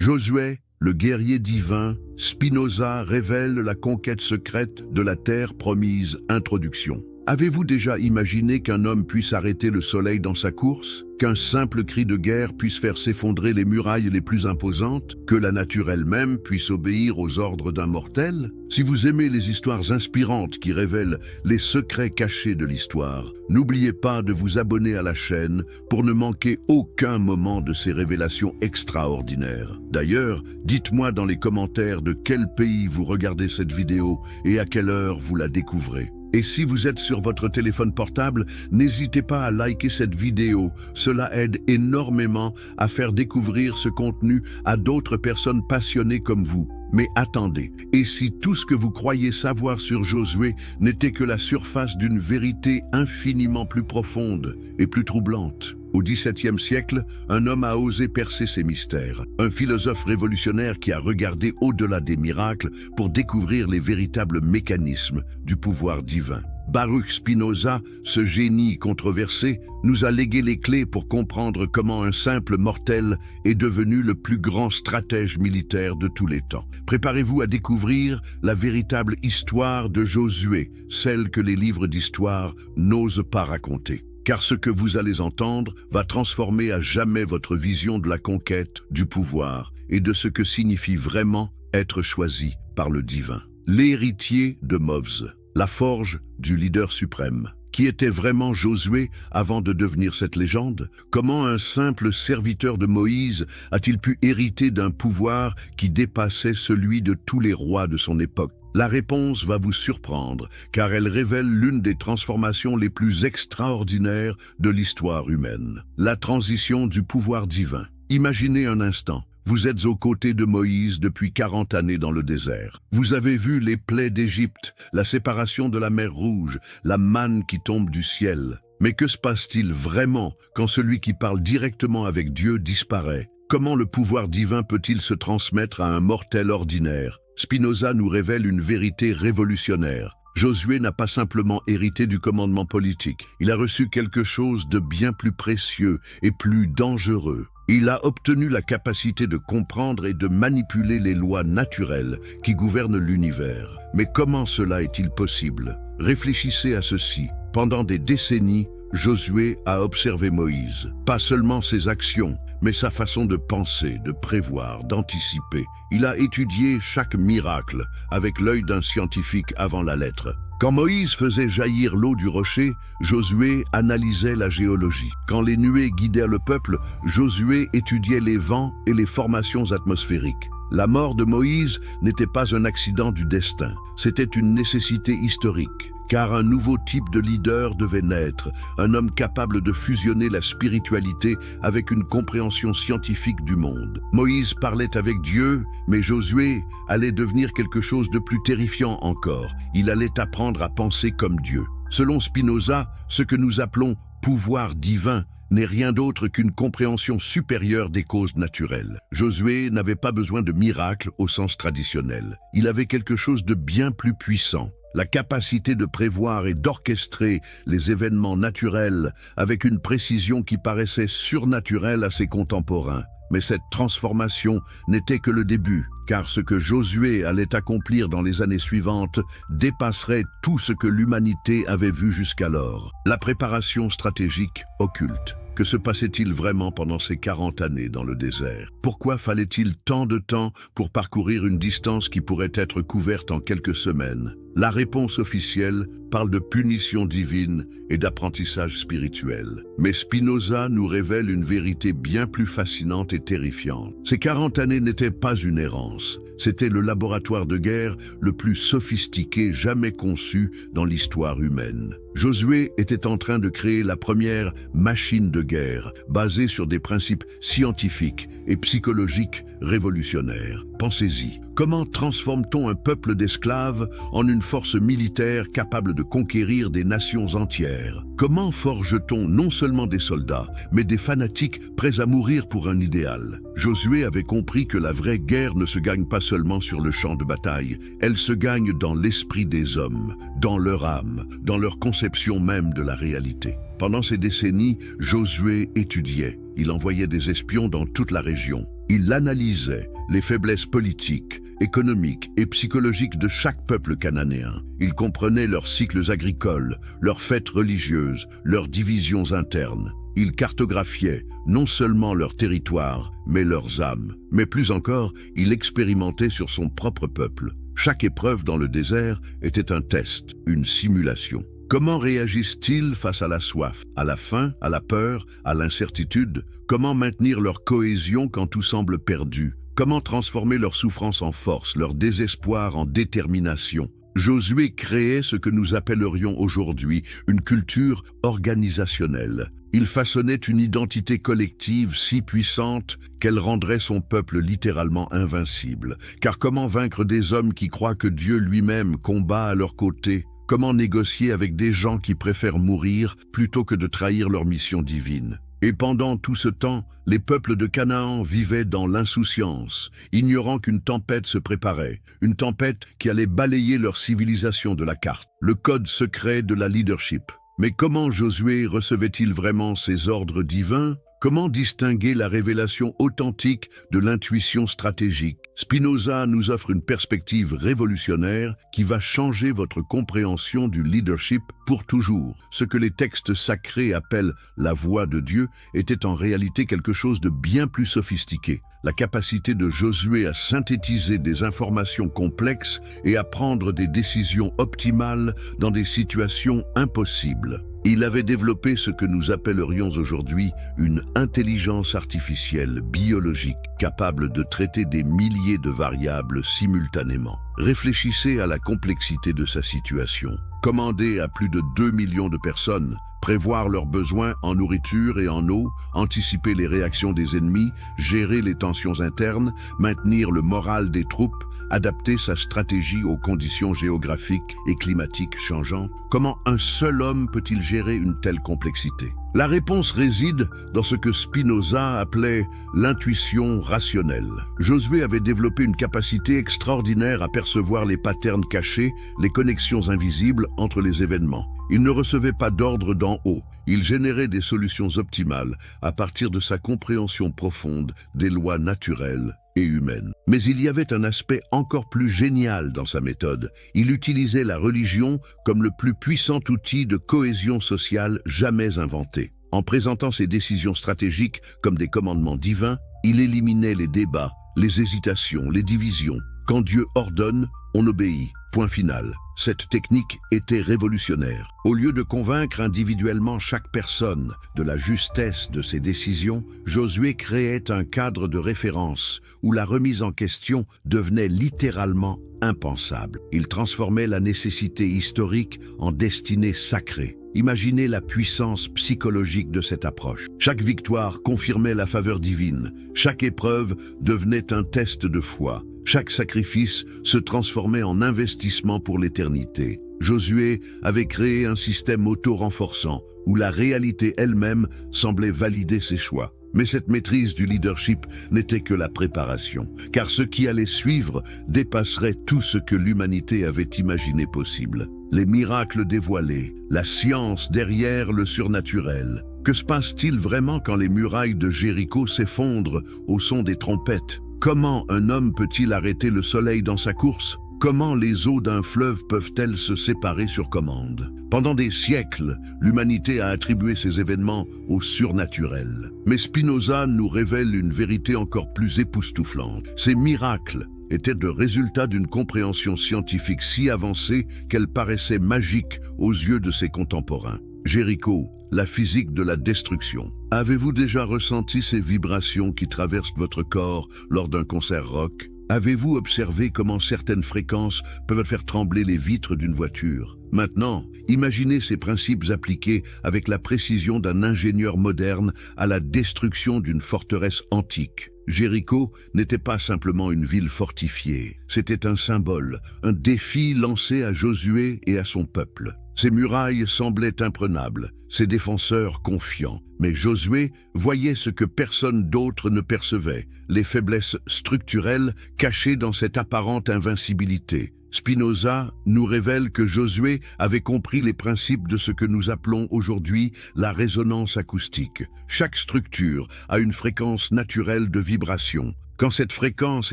Josué, le guerrier divin, Spinoza révèle la conquête secrète de la terre promise. Introduction. Avez-vous déjà imaginé qu'un homme puisse arrêter le soleil dans sa course? Qu'un simple cri de guerre puisse faire s'effondrer les murailles les plus imposantes? Que la nature elle-même puisse obéir aux ordres d'un mortel? Si vous aimez les histoires inspirantes qui révèlent les secrets cachés de l'histoire, n'oubliez pas de vous abonner à la chaîne pour ne manquer aucun moment de ces révélations extraordinaires. D'ailleurs, dites-moi dans les commentaires de quel pays vous regardez cette vidéo et à quelle heure vous la découvrez. Et si vous êtes sur votre téléphone portable, n'hésitez pas à liker cette vidéo. Cela aide énormément à faire découvrir ce contenu à d'autres personnes passionnées comme vous. Mais attendez, et si tout ce que vous croyez savoir sur Josué n'était que la surface d'une vérité infiniment plus profonde et plus troublante? Au XVIIe siècle, un homme a osé percer ces mystères. Un philosophe révolutionnaire qui a regardé au-delà des miracles pour découvrir les véritables mécanismes du pouvoir divin. Baruch Spinoza, ce génie controversé, nous a légué les clés pour comprendre comment un simple mortel est devenu le plus grand stratège militaire de tous les temps. Préparez-vous à découvrir la véritable histoire de Josué, celle que les livres d'histoire n'osent pas raconter. Car ce que vous allez entendre va transformer à jamais votre vision de la conquête, du pouvoir et de ce que signifie vraiment être choisi par le divin. L'héritier de Moïse, la forge du leader suprême. Qui était vraiment Josué avant de devenir cette légende? Comment un simple serviteur de Moïse a-t-il pu hériter d'un pouvoir qui dépassait celui de tous les rois de son époque? La réponse va vous surprendre, car elle révèle l'une des transformations les plus extraordinaires de l'histoire humaine. La transition du pouvoir divin. Imaginez un instant. Vous êtes aux côtés de Moïse depuis 40 années dans le désert. Vous avez vu les plaies d'Égypte, la séparation de la mer Rouge, la manne qui tombe du ciel. Mais que se passe-t-il vraiment quand celui qui parle directement avec Dieu disparaît? Comment le pouvoir divin peut-il se transmettre à un mortel ordinaire? Spinoza nous révèle une vérité révolutionnaire. Josué n'a pas simplement hérité du commandement politique. Il a reçu quelque chose de bien plus précieux et plus dangereux. Il a obtenu la capacité de comprendre et de manipuler les lois naturelles qui gouvernent l'univers. Mais comment cela est-il possible? Réfléchissez à ceci. Pendant des décennies, Josué a observé Moïse. Pas seulement ses actions, mais sa façon de penser, de prévoir, d'anticiper. Il a étudié chaque miracle avec l'œil d'un scientifique avant la lettre. Quand Moïse faisait jaillir l'eau du rocher, Josué analysait la géologie. Quand les nuées guidèrent le peuple, Josué étudiait les vents et les formations atmosphériques. La mort de Moïse n'était pas un accident du destin, c'était une nécessité historique. Car un nouveau type de leader devait naître, un homme capable de fusionner la spiritualité avec une compréhension scientifique du monde. Moïse parlait avec Dieu, mais Josué allait devenir quelque chose de plus terrifiant encore. Il allait apprendre à penser comme Dieu. Selon Spinoza, ce que nous appelons pouvoir divin n'est rien d'autre qu'une compréhension supérieure des causes naturelles. Josué n'avait pas besoin de miracles au sens traditionnel. Il avait quelque chose de bien plus puissant. La capacité de prévoir et d'orchestrer les événements naturels avec une précision qui paraissait surnaturelle à ses contemporains. Mais cette transformation n'était que le début, car ce que Josué allait accomplir dans les années suivantes dépasserait tout ce que l'humanité avait vu jusqu'alors. La préparation stratégique occulte. Que se passait-il vraiment pendant ces 40 années dans le désert? Pourquoi fallait-il tant de temps pour parcourir une distance qui pourrait être couverte en quelques semaines? La réponse officielle parle de punition divine et d'apprentissage spirituel. Mais Spinoza nous révèle une vérité bien plus fascinante et terrifiante. Ces 40 années n'étaient pas une errance. C'était le laboratoire de guerre le plus sophistiqué jamais conçu dans l'histoire humaine. Josué était en train de créer la première machine de guerre, basée sur des principes scientifiques et psychologiques révolutionnaires. Pensez-y, comment transforme-t-on un peuple d'esclaves en une force militaire capable de conquérir des nations entières? Comment forge-t-on non seulement des soldats, mais des fanatiques prêts à mourir pour un idéal? Josué avait compris que la vraie guerre ne se gagne pas seulement sur le champ de bataille, elle se gagne dans l'esprit des hommes, dans leur âme, dans leur conception même de la réalité. Pendant ces décennies, Josué étudiait. Il envoyait des espions dans toute la région. Il analysait les faiblesses politiques, économiques et psychologiques de chaque peuple cananéen. Il comprenait leurs cycles agricoles, leurs fêtes religieuses, leurs divisions internes. Il cartographiait non seulement leur territoire, mais leurs âmes. Mais plus encore, il expérimentait sur son propre peuple. Chaque épreuve dans le désert était un test, une simulation. Comment réagissent-ils face à la soif, à la faim, à la peur, à l'incertitude? Comment maintenir leur cohésion quand tout semble perdu? Comment transformer leur souffrance en force, leur désespoir en détermination? Josué créait ce que nous appellerions aujourd'hui une culture organisationnelle. Il façonnait une identité collective si puissante qu'elle rendrait son peuple littéralement invincible. Car comment vaincre des hommes qui croient que Dieu lui-même combat à leur côté? Comment négocier avec des gens qui préfèrent mourir plutôt que de trahir leur mission divine? Et pendant tout ce temps, les peuples de Canaan vivaient dans l'insouciance, ignorant qu'une tempête se préparait, une tempête qui allait balayer leur civilisation de la carte. Le code secret de la leadership. Mais comment Josué recevait-il vraiment ces ordres divins? Comment distinguer la révélation authentique de l'intuition stratégique? Spinoza nous offre une perspective révolutionnaire qui va changer votre compréhension du leadership pour toujours. Ce que les textes sacrés appellent la voix de Dieu était en réalité quelque chose de bien plus sophistiqué. La capacité de Josué à synthétiser des informations complexes et à prendre des décisions optimales dans des situations impossibles. Il avait développé ce que nous appellerions aujourd'hui une intelligence artificielle biologique capable de traiter des milliers de variables simultanément. Réfléchissez à la complexité de sa situation. Commander à plus de 2 millions de personnes, prévoir leurs besoins en nourriture et en eau, anticiper les réactions des ennemis, gérer les tensions internes, maintenir le moral des troupes, adapter sa stratégie aux conditions géographiques et climatiques changeantes. Comment un seul homme peut-il gérer une telle complexité? La réponse réside dans ce que Spinoza appelait l'intuition rationnelle. Josué avait développé une capacité extraordinaire à percevoir les patterns cachés, les connexions invisibles entre les événements. Il ne recevait pas d'ordre d'en haut. Il générait des solutions optimales à partir de sa compréhension profonde des lois naturelles et humaines. Mais il y avait un aspect encore plus génial dans sa méthode. Il utilisait la religion comme le plus puissant outil de cohésion sociale jamais inventé. En présentant ses décisions stratégiques comme des commandements divins, il éliminait les débats, les hésitations, les divisions. Quand Dieu ordonne, on obéit. Point final. Cette technique était révolutionnaire. Au lieu de convaincre individuellement chaque personne de la justesse de ses décisions, Josué créait un cadre de référence où la remise en question devenait littéralement impensable. Il transformait la nécessité historique en destinée sacrée. Imaginez la puissance psychologique de cette approche. Chaque victoire confirmait la faveur divine. Chaque épreuve devenait un test de foi. Chaque sacrifice se transformait en investissement pour l'éternité. Josué avait créé un système auto-renforçant où la réalité elle-même semblait valider ses choix. Mais cette maîtrise du leadership n'était que la préparation, car ce qui allait suivre dépasserait tout ce que l'humanité avait imaginé possible. Les miracles dévoilés, la science derrière le surnaturel. Que se passe-t-il vraiment quand les murailles de Jéricho s'effondrent au son des trompettes? Comment un homme peut-il arrêter le soleil dans sa course? Comment les eaux d'un fleuve peuvent-elles se séparer sur commande? Pendant des siècles, l'humanité a attribué ces événements au surnaturel. Mais Spinoza nous révèle une vérité encore plus époustouflante. Ces miracles étaient le résultat d'une compréhension scientifique si avancée qu'elle paraissait magique aux yeux de ses contemporains. Jéricho, la physique de la destruction. Avez-vous déjà ressenti ces vibrations qui traversent votre corps lors d'un concert rock? Avez-vous observé comment certaines fréquences peuvent faire trembler les vitres d'une voiture? Maintenant, imaginez ces principes appliqués avec la précision d'un ingénieur moderne à la destruction d'une forteresse antique. Jéricho n'était pas simplement une ville fortifiée, c'était un symbole, un défi lancé à Josué et à son peuple. Ses murailles semblaient imprenables, ses défenseurs confiants. Mais Josué voyait ce que personne d'autre ne percevait, les faiblesses structurelles cachées dans cette apparente invincibilité. Spinoza nous révèle que Josué avait compris les principes de ce que nous appelons aujourd'hui la résonance acoustique. Chaque structure a une fréquence naturelle de vibration. Quand cette fréquence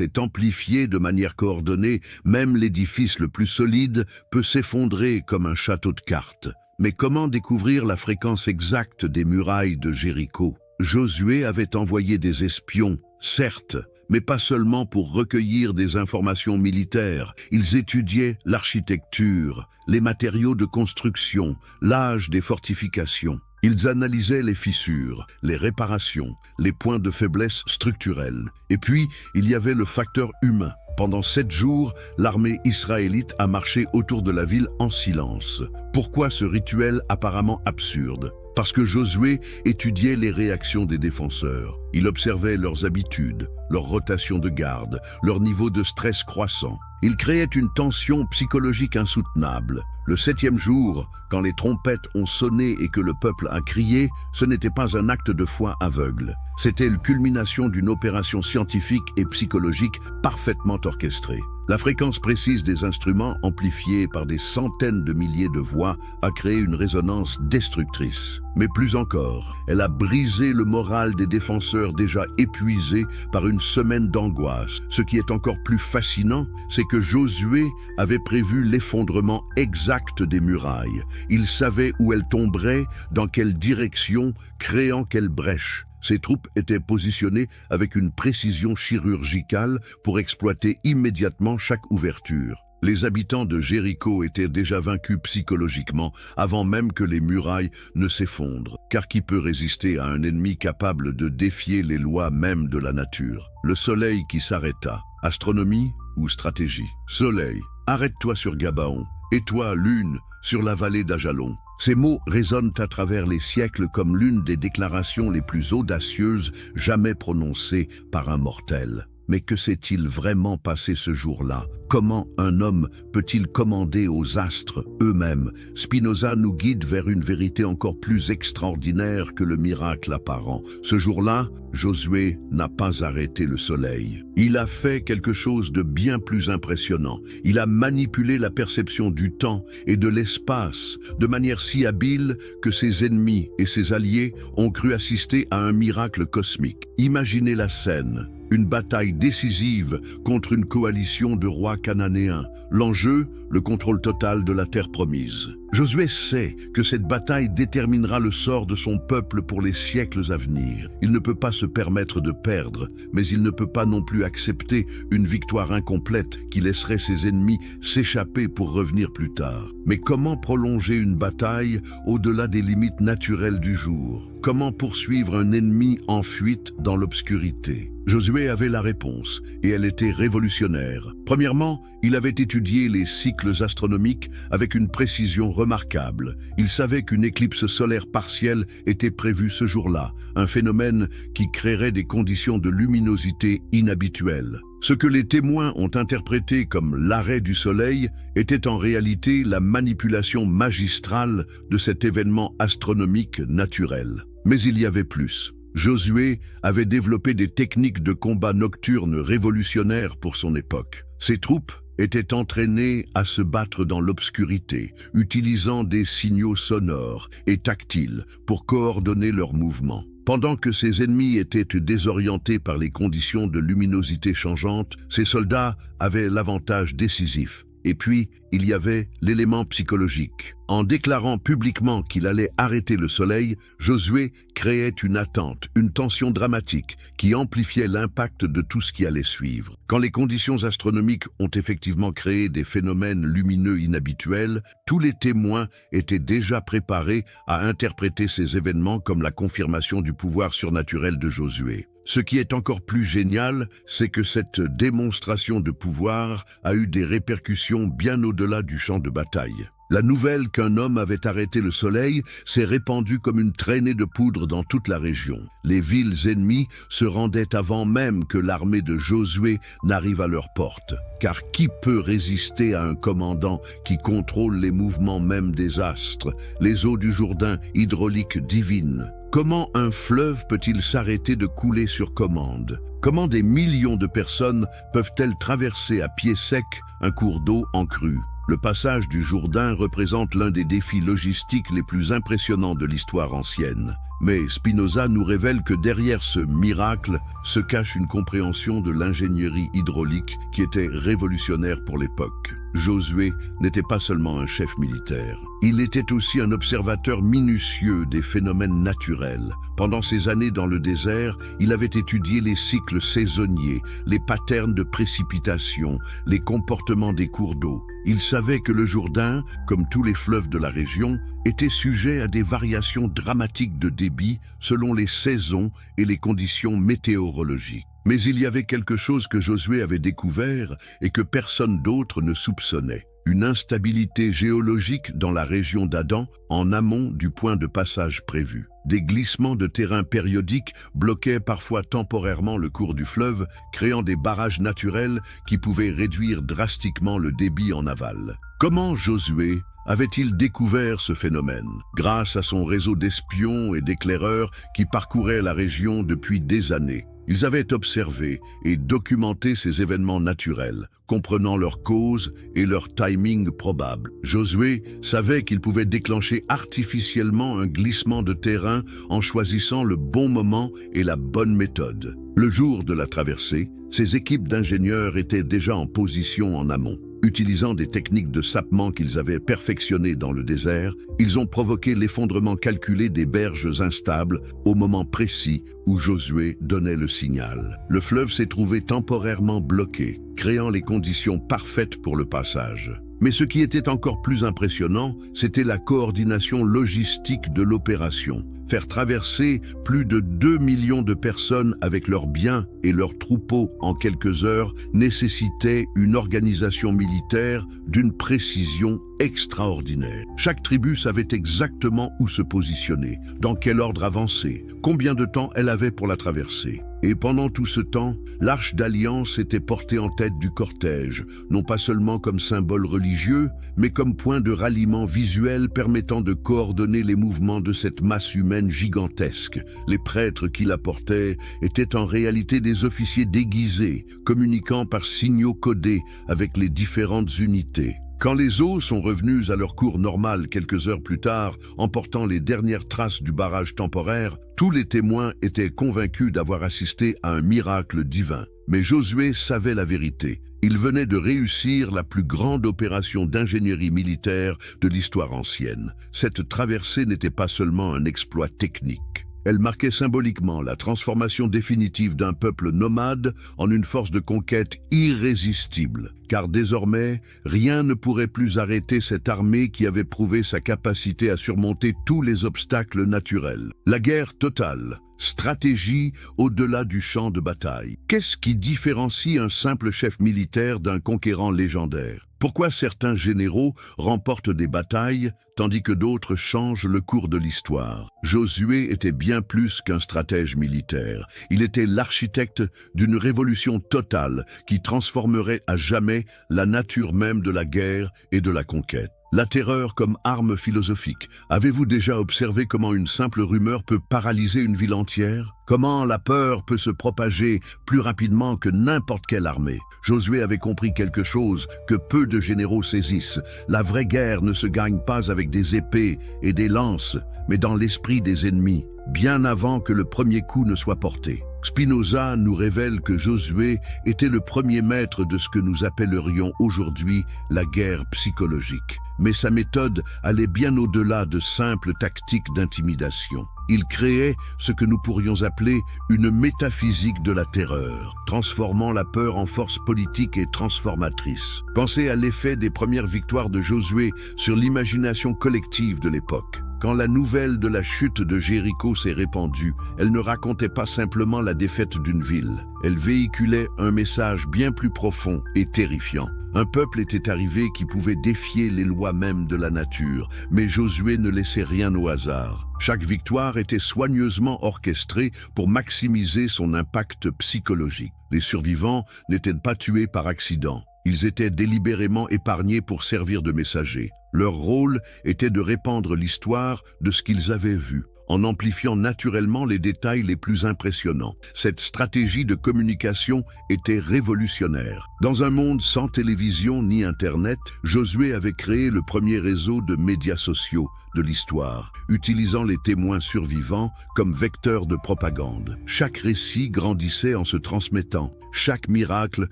est amplifiée de manière coordonnée, même l'édifice le plus solide peut s'effondrer comme un château de cartes. Mais comment découvrir la fréquence exacte des murailles de Jéricho? Josué avait envoyé des espions, certes, mais pas seulement pour recueillir des informations militaires. Ils étudiaient l'architecture, les matériaux de construction, l'âge des fortifications. Ils analysaient les fissures, les réparations, les points de faiblesse structurels. Et puis, il y avait le facteur humain. Pendant 7 jours, l'armée israélite a marché autour de la ville en silence. Pourquoi ce rituel apparemment absurde? Parce que Josué étudiait les réactions des défenseurs. Il observait leurs habitudes, leur rotation de garde, leur niveau de stress croissant. Il créait une tension psychologique insoutenable. Le 7e jour, quand les trompettes ont sonné et que le peuple a crié, ce n'était pas un acte de foi aveugle. C'était la culmination d'une opération scientifique et psychologique parfaitement orchestrée. La fréquence précise des instruments, amplifiée par des centaines de milliers de voix, a créé une résonance destructrice. Mais plus encore, elle a brisé le moral des défenseurs déjà épuisés par une semaine d'angoisse. Ce qui est encore plus fascinant, c'est que Josué avait prévu l'effondrement exact des murailles. Il savait où elles tomberaient, dans quelle direction, créant quelle brèche. Ces troupes étaient positionnées avec une précision chirurgicale pour exploiter immédiatement chaque ouverture. Les habitants de Jéricho étaient déjà vaincus psychologiquement avant même que les murailles ne s'effondrent. Car qui peut résister à un ennemi capable de défier les lois mêmes de la nature? Le soleil qui s'arrêta. Astronomie ou stratégie? Soleil, arrête-toi sur Gabaon. Et toi, lune, sur la vallée d'Ajalon. Ces mots résonnent à travers les siècles comme l'une des déclarations les plus audacieuses jamais prononcées par un mortel. Mais que s'est-il vraiment passé ce jour-là? Comment un homme peut-il commander aux astres eux-mêmes? Spinoza nous guide vers une vérité encore plus extraordinaire que le miracle apparent. Ce jour-là, Josué n'a pas arrêté le soleil. Il a fait quelque chose de bien plus impressionnant. Il a manipulé la perception du temps et de l'espace de manière si habile que ses ennemis et ses alliés ont cru assister à un miracle cosmique. Imaginez la scène. Une bataille décisive contre une coalition de rois cananéens. L'enjeu, le contrôle total de la terre promise. Josué sait que cette bataille déterminera le sort de son peuple pour les siècles à venir. Il ne peut pas se permettre de perdre, mais il ne peut pas non plus accepter une victoire incomplète qui laisserait ses ennemis s'échapper pour revenir plus tard. Mais comment prolonger une bataille au-delà des limites naturelles du jour? Comment poursuivre un ennemi en fuite dans l'obscurité? Josué avait la réponse, et elle était révolutionnaire. Premièrement, il avait étudié les cycles astronomiques avec une précision remarquable. Il savait qu'une éclipse solaire partielle était prévue ce jour-là, un phénomène qui créerait des conditions de luminosité inhabituelles. Ce que les témoins ont interprété comme l'arrêt du soleil était en réalité la manipulation magistrale de cet événement astronomique naturel. Mais il y avait plus. Josué avait développé des techniques de combat nocturne révolutionnaires pour son époque. Ses troupes étaient entraînées à se battre dans l'obscurité, utilisant des signaux sonores et tactiles pour coordonner leurs mouvements. Pendant que ses ennemis étaient désorientés par les conditions de luminosité changeantes, ses soldats avaient l'avantage décisif. Et puis, il y avait l'élément psychologique. En déclarant publiquement qu'il allait arrêter le soleil, Josué créait une attente, une tension dramatique qui amplifiait l'impact de tout ce qui allait suivre. Quand les conditions astronomiques ont effectivement créé des phénomènes lumineux inhabituels, tous les témoins étaient déjà préparés à interpréter ces événements comme la confirmation du pouvoir surnaturel de Josué. Ce qui est encore plus génial, c'est que cette démonstration de pouvoir a eu des répercussions bien au-delà du champ de bataille. La nouvelle qu'un homme avait arrêté le soleil s'est répandue comme une traînée de poudre dans toute la région. Les villes ennemies se rendaient avant même que l'armée de Josué n'arrive à leur porte. Car qui peut résister à un commandant qui contrôle les mouvements même des astres, les eaux du Jourdain, hydraulique divine? Comment un fleuve peut-il s'arrêter de couler sur commande? Comment des millions de personnes peuvent-elles traverser à pied sec un cours d'eau en crue? Le passage du Jourdain représente l'un des défis logistiques les plus impressionnants de l'histoire ancienne. Mais Spinoza nous révèle que derrière ce miracle se cache une compréhension de l'ingénierie hydraulique qui était révolutionnaire pour l'époque. Josué n'était pas seulement un chef militaire, il était aussi un observateur minutieux des phénomènes naturels. Pendant ses années dans le désert, il avait étudié les cycles saisonniers, les patterns de précipitation, les comportements des cours d'eau. Il savait que le Jourdain, comme tous les fleuves de la région, était sujet à des variations dramatiques de débit selon les saisons et les conditions météorologiques. Mais il y avait quelque chose que Josué avait découvert et que personne d'autre ne soupçonnait. Une instabilité géologique dans la région d'Adam, en amont du point de passage prévu. Des glissements de terrain périodiques bloquaient parfois temporairement le cours du fleuve, créant des barrages naturels qui pouvaient réduire drastiquement le débit en aval. Comment Josué avait-il découvert ce phénomène? Grâce à son réseau d'espions et d'éclaireurs qui parcouraient la région depuis des années. Ils avaient observé et documenté ces événements naturels, comprenant leurs causes et leur timing probable. Josué savait qu'il pouvait déclencher artificiellement un glissement de terrain en choisissant le bon moment et la bonne méthode. Le jour de la traversée, ses équipes d'ingénieurs étaient déjà en position en amont. Utilisant des techniques de sapement qu'ils avaient perfectionnées dans le désert, ils ont provoqué l'effondrement calculé des berges instables au moment précis où Josué donnait le signal. Le fleuve s'est trouvé temporairement bloqué, créant les conditions parfaites pour le passage. Mais ce qui était encore plus impressionnant, c'était la coordination logistique de l'opération. Faire traverser plus de 2 millions de personnes avec leurs biens et leurs troupeaux en quelques heures nécessitait une organisation militaire d'une précision extraordinaire. Chaque tribu savait exactement où se positionner, dans quel ordre avancer, combien de temps elle avait pour la traverser. Et pendant tout ce temps, l'Arche d'Alliance était portée en tête du cortège, non pas seulement comme symbole religieux, mais comme point de ralliement visuel permettant de coordonner les mouvements de cette masse humaine gigantesque. Les prêtres qui la portaient étaient en réalité des officiers déguisés, communiquant par signaux codés avec les différentes unités. Quand les eaux sont revenues à leur cours normal quelques heures plus tard, emportant les dernières traces du barrage temporaire, tous les témoins étaient convaincus d'avoir assisté à un miracle divin. Mais Josué savait la vérité. Il venait de réussir la plus grande opération d'ingénierie militaire de l'histoire ancienne. Cette traversée n'était pas seulement un exploit technique. Elle marquait symboliquement la transformation définitive d'un peuple nomade en une force de conquête irrésistible, car désormais, rien ne pourrait plus arrêter cette armée qui avait prouvé sa capacité à surmonter tous les obstacles naturels. La guerre totale, stratégie au-delà du champ de bataille. Qu'est-ce qui différencie un simple chef militaire d'un conquérant légendaire? Pourquoi certains généraux remportent des batailles, tandis que d'autres changent le cours de l'histoire? Josué était bien plus qu'un stratège militaire. Il était l'architecte d'une révolution totale qui transformerait à jamais la nature même de la guerre et de la conquête. La terreur comme arme philosophique. Avez-vous déjà observé comment une simple rumeur peut paralyser une ville entière? Comment la peur peut se propager plus rapidement que n'importe quelle armée? Josué avait compris quelque chose que peu de généraux saisissent. La vraie guerre ne se gagne pas avec des épées et des lances, mais dans l'esprit des ennemis, bien avant que le premier coup ne soit porté. Spinoza nous révèle que Josué était le premier maître de ce que nous appellerions aujourd'hui la guerre psychologique. Mais sa méthode allait bien au-delà de simples tactiques d'intimidation. Il créait ce que nous pourrions appeler une métaphysique de la terreur, transformant la peur en force politique et transformatrice. Pensez à l'effet des premières victoires de Josué sur l'imagination collective de l'époque. Quand la nouvelle de la chute de Jéricho s'est répandue, elle ne racontait pas simplement la défaite d'une ville. Elle véhiculait un message bien plus profond et terrifiant. Un peuple était arrivé qui pouvait défier les lois mêmes de la nature, mais Josué ne laissait rien au hasard. Chaque victoire était soigneusement orchestrée pour maximiser son impact psychologique. Les survivants n'étaient pas tués par accident. Ils étaient délibérément épargnés pour servir de messagers. Leur rôle était de répandre l'histoire de ce qu'ils avaient vu. en amplifiant naturellement les détails les plus impressionnants. Cette stratégie de communication était révolutionnaire. Dans un monde sans télévision ni Internet, Josué avait créé le premier réseau de médias sociaux de l'histoire, utilisant les témoins survivants comme vecteurs de propagande. Chaque récit grandissait en se transmettant. Chaque miracle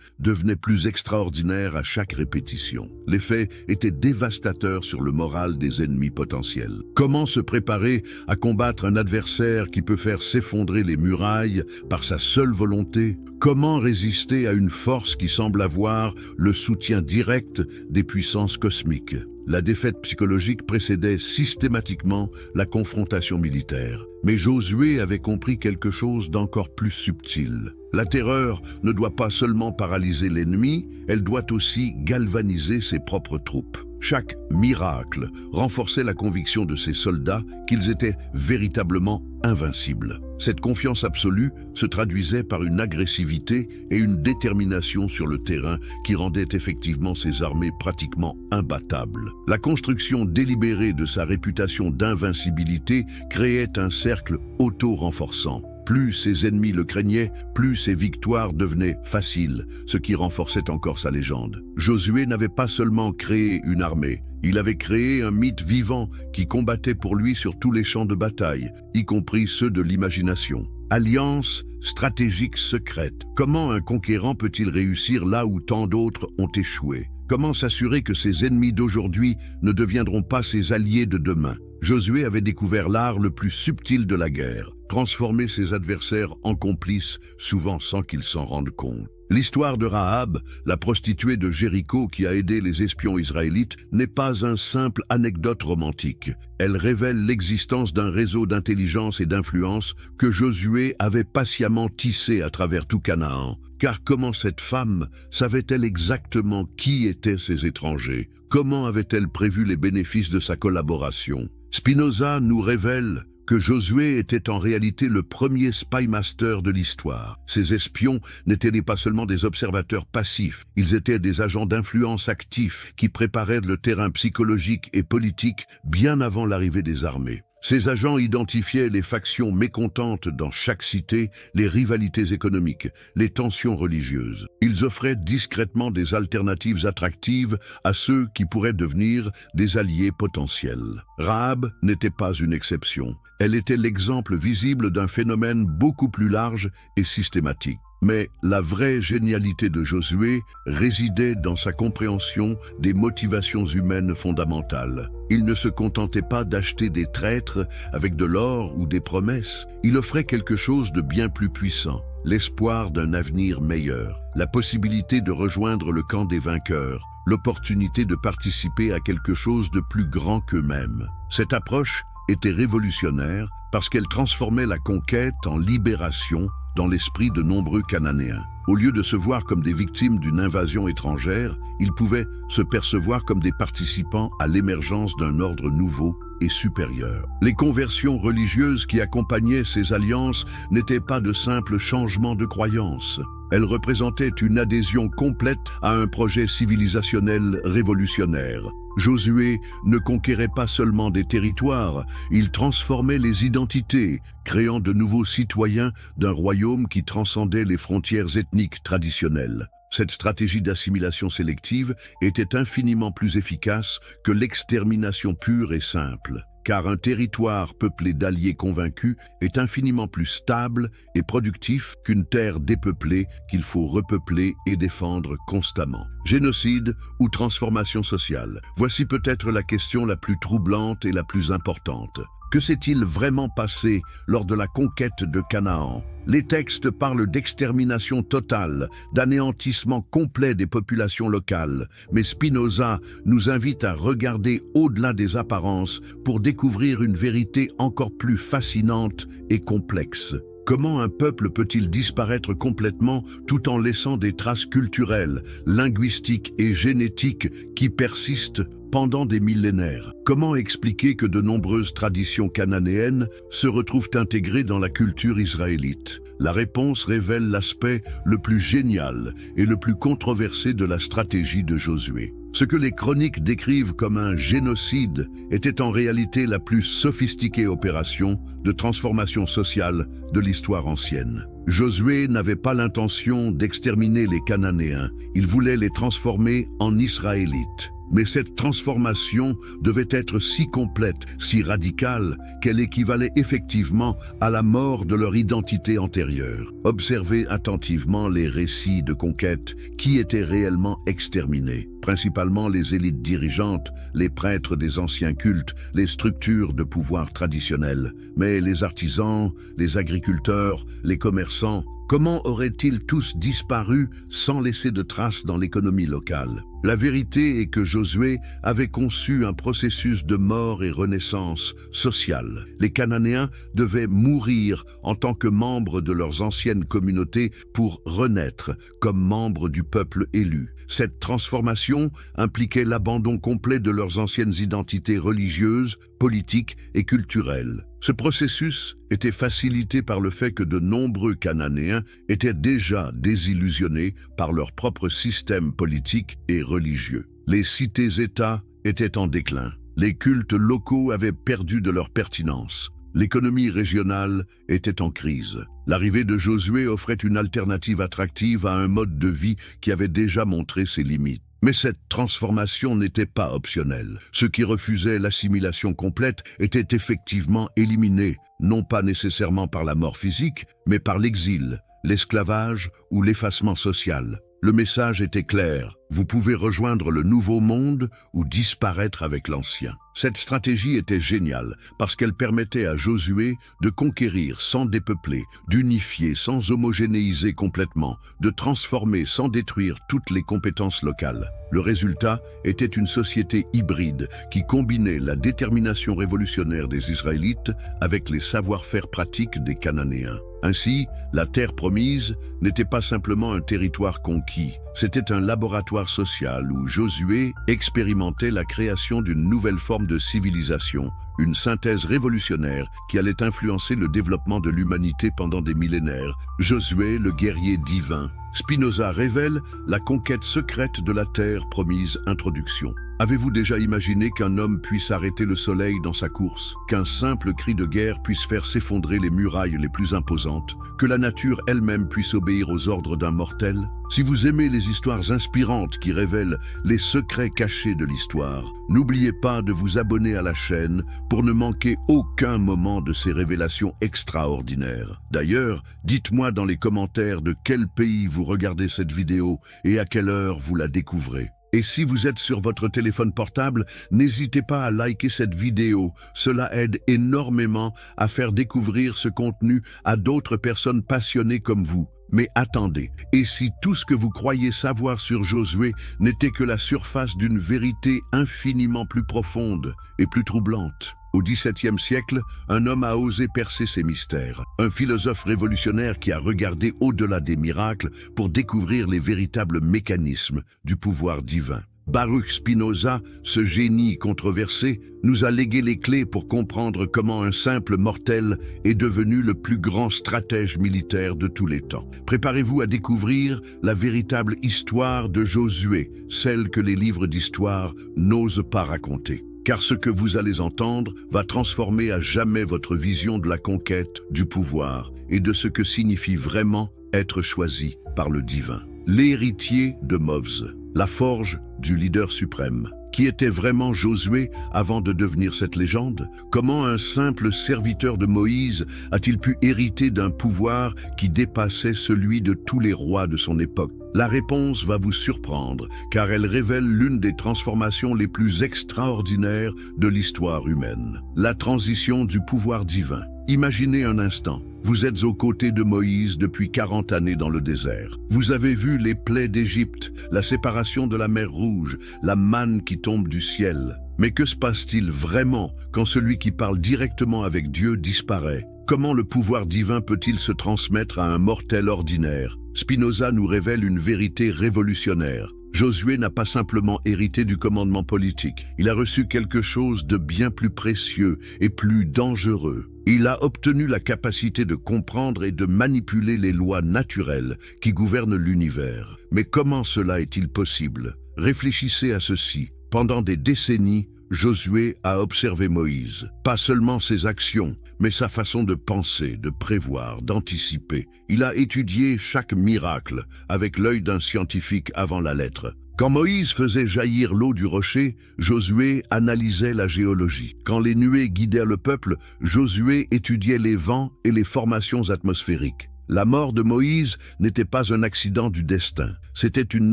devenait plus extraordinaire à chaque répétition. L'effet était dévastateur sur le moral des ennemis potentiels. Comment se préparer à combattre un adversaire qui peut faire s'effondrer les murailles par sa seule volonté? Comment résister à une force qui semble avoir le soutien direct des puissances cosmiques? La défaite psychologique précédait systématiquement la confrontation militaire. Mais Josué avait compris quelque chose d'encore plus subtil. La terreur ne doit pas seulement paralyser l'ennemi, elle doit aussi galvaniser ses propres troupes. Chaque miracle renforçait la conviction de ses soldats qu'ils étaient véritablement invincibles. Cette confiance absolue se traduisait par une agressivité et une détermination sur le terrain qui rendaient effectivement ses armées pratiquement imbattables. La construction délibérée de sa réputation d'invincibilité créait un cercle auto-renforçant. Plus ses ennemis le craignaient, plus ses victoires devenaient faciles, ce qui renforçait encore sa légende. Josué n'avait pas seulement créé une armée, il avait créé un mythe vivant qui combattait pour lui sur tous les champs de bataille, y compris ceux de l'imagination. Alliance stratégique secrète. Comment un conquérant peut-il réussir là où tant d'autres ont échoué? Comment s'assurer que ses ennemis d'aujourd'hui ne deviendront pas ses alliés de demain? Josué avait découvert l'art le plus subtil de la guerre, transformer ses adversaires en complices, souvent sans qu'ils s'en rendent compte. L'histoire de Rahab, la prostituée de Jéricho qui a aidé les espions israélites, n'est pas une simple anecdote romantique. Elle révèle l'existence d'un réseau d'intelligence et d'influence que Josué avait patiemment tissé à travers tout Canaan. Car comment cette femme savait-elle exactement qui étaient ces étrangers? Comment avait-elle prévu les bénéfices de sa collaboration? Spinoza nous révèle que Josué était en réalité le premier spy master de l'histoire. Ces espions n'étaient pas seulement des observateurs passifs, ils étaient des agents d'influence actifs qui préparaient le terrain psychologique et politique bien avant l'arrivée des armées. Ces agents identifiaient les factions mécontentes dans chaque cité, les rivalités économiques, les tensions religieuses. Ils offraient discrètement des alternatives attractives à ceux qui pourraient devenir des alliés potentiels. Rahab n'était pas une exception. Elle était l'exemple visible d'un phénomène beaucoup plus large et systématique. Mais la vraie génialité de Josué résidait dans sa compréhension des motivations humaines fondamentales. Il ne se contentait pas d'acheter des traîtres avec de l'or ou des promesses. Il offrait quelque chose de bien plus puissant, l'espoir d'un avenir meilleur, la possibilité de rejoindre le camp des vainqueurs, l'opportunité de participer à quelque chose de plus grand qu'eux-mêmes. Cette approche était révolutionnaire parce qu'elle transformait la conquête en libération dans l'esprit de nombreux Cananéens. Au lieu de se voir comme des victimes d'une invasion étrangère, ils pouvaient se percevoir comme des participants à l'émergence d'un ordre nouveau et supérieur. Les conversions religieuses qui accompagnaient ces alliances n'étaient pas de simples changements de croyance. Elles représentaient une adhésion complète à un projet civilisationnel révolutionnaire. Josué ne conquérait pas seulement des territoires, il transformait les identités, créant de nouveaux citoyens d'un royaume qui transcendait les frontières ethniques traditionnelles. Cette stratégie d'assimilation sélective était infiniment plus efficace que l'extermination pure et simple, car un territoire peuplé d'alliés convaincus est infiniment plus stable et productif qu'une terre dépeuplée qu'il faut repeupler et défendre constamment. Génocide ou transformation sociale? Voici peut-être la question la plus troublante et la plus importante. Que s'est-il vraiment passé lors de la conquête de Canaan? Les textes parlent d'extermination totale, d'anéantissement complet des populations locales, mais Spinoza nous invite à regarder au-delà des apparences pour découvrir une vérité encore plus fascinante et complexe. Comment un peuple peut-il disparaître complètement tout en laissant des traces culturelles, linguistiques et génétiques qui persistent pendant des millénaires? Comment expliquer que de nombreuses traditions cananéennes se retrouvent intégrées dans la culture israélite? La réponse révèle l'aspect le plus génial et le plus controversé de la stratégie de Josué. Ce que les chroniques décrivent comme un génocide était en réalité la plus sophistiquée opération de transformation sociale de l'histoire ancienne. Josué n'avait pas l'intention d'exterminer les Cananéens, il voulait les transformer en Israélites. Mais cette transformation devait être si complète, si radicale, qu'elle équivalait effectivement à la mort de leur identité antérieure. Observez attentivement les récits de conquête qui étaient réellement exterminés, principalement les élites dirigeantes, les prêtres des anciens cultes, les structures de pouvoir traditionnelles. Mais les artisans, les agriculteurs, les commerçants, comment auraient-ils tous disparu sans laisser de traces dans l'économie locale? La vérité est que Josué avait conçu un processus de mort et renaissance sociale. Les Cananéens devaient mourir en tant que membres de leurs anciennes communautés pour renaître comme membres du peuple élu. Cette transformation impliquait l'abandon complet de leurs anciennes identités religieuses, politiques et culturelles. Ce processus était facilité par le fait que de nombreux Cananéens étaient déjà désillusionnés par leur propre système politique et religieux. Les cités-États étaient en déclin. Les cultes locaux avaient perdu de leur pertinence. L'économie régionale était en crise. L'arrivée de Josué offrait une alternative attractive à un mode de vie qui avait déjà montré ses limites. Mais cette transformation n'était pas optionnelle. Ceux qui refusaient l'assimilation complète étaient effectivement éliminés, non pas nécessairement par la mort physique, mais par l'exil, l'esclavage ou l'effacement social. Le message était clair, vous pouvez rejoindre le nouveau monde ou disparaître avec l'ancien. Cette stratégie était géniale parce qu'elle permettait à Josué de conquérir sans dépeupler, d'unifier sans homogénéiser complètement, de transformer sans détruire toutes les compétences locales. Le résultat était une société hybride qui combinait la détermination révolutionnaire des Israélites avec les savoir-faire pratiques des Cananéens. Ainsi, la terre promise n'était pas simplement un territoire conquis, c'était un laboratoire social où Josué expérimentait la création d'une nouvelle forme de civilisation, une synthèse révolutionnaire qui allait influencer le développement de l'humanité pendant des millénaires. Josué, le guerrier divin. Spinoza révèle la conquête secrète de la terre promise. Introduction. Avez-vous déjà imaginé qu'un homme puisse arrêter le soleil dans sa course, qu'un simple cri de guerre puisse faire s'effondrer les murailles les plus imposantes, que la nature elle-même puisse obéir aux ordres d'un mortel? Si vous aimez les histoires inspirantes qui révèlent les secrets cachés de l'histoire, n'oubliez pas de vous abonner à la chaîne pour ne manquer aucun moment de ces révélations extraordinaires. D'ailleurs, dites-moi dans les commentaires de quel pays vous regardez cette vidéo et à quelle heure vous la découvrez. Et si vous êtes sur votre téléphone portable, n'hésitez pas à liker cette vidéo. Cela aide énormément à faire découvrir ce contenu à d'autres personnes passionnées comme vous. Mais attendez, et si tout ce que vous croyez savoir sur Josué n'était que la surface d'une vérité infiniment plus profonde et plus troublante? Au XVIIe siècle, un homme a osé percer ces mystères. Un philosophe révolutionnaire qui a regardé au-delà des miracles pour découvrir les véritables mécanismes du pouvoir divin. Baruch Spinoza, ce génie controversé, nous a légué les clés pour comprendre comment un simple mortel est devenu le plus grand stratège militaire de tous les temps. Préparez-vous à découvrir la véritable histoire de Josué, celle que les livres d'histoire n'osent pas raconter. Car ce que vous allez entendre va transformer à jamais votre vision de la conquête, du pouvoir et de ce que signifie vraiment être choisi par le divin. L'héritier de Movs, la forge du leader suprême. Qui était vraiment Josué avant de devenir cette légende? Comment un simple serviteur de Moïse a-t-il pu hériter d'un pouvoir qui dépassait celui de tous les rois de son époque? La réponse va vous surprendre, car elle révèle l'une des transformations les plus extraordinaires de l'histoire humaine. La transition du pouvoir divin. Imaginez un instant, vous êtes aux côtés de Moïse depuis 40 années dans le désert. Vous avez vu les plaies d'Égypte, la séparation de la mer Rouge, la manne qui tombe du ciel. Mais que se passe-t-il vraiment quand celui qui parle directement avec Dieu disparaît? Comment le pouvoir divin peut-il se transmettre à un mortel ordinaire? Spinoza nous révèle une vérité révolutionnaire. Josué n'a pas simplement hérité du commandement politique, il a reçu quelque chose de bien plus précieux et plus dangereux. Il a obtenu la capacité de comprendre et de manipuler les lois naturelles qui gouvernent l'univers. Mais comment cela est-il possible? Réfléchissez à ceci. Pendant des décennies, Josué a observé Moïse. Pas seulement ses actions, mais sa façon de penser, de prévoir, d'anticiper. Il a étudié chaque miracle avec l'œil d'un scientifique avant la lettre. Quand Moïse faisait jaillir l'eau du rocher, Josué analysait la géologie. Quand les nuées guidèrent le peuple, Josué étudiait les vents et les formations atmosphériques. La mort de Moïse n'était pas un accident du destin, c'était une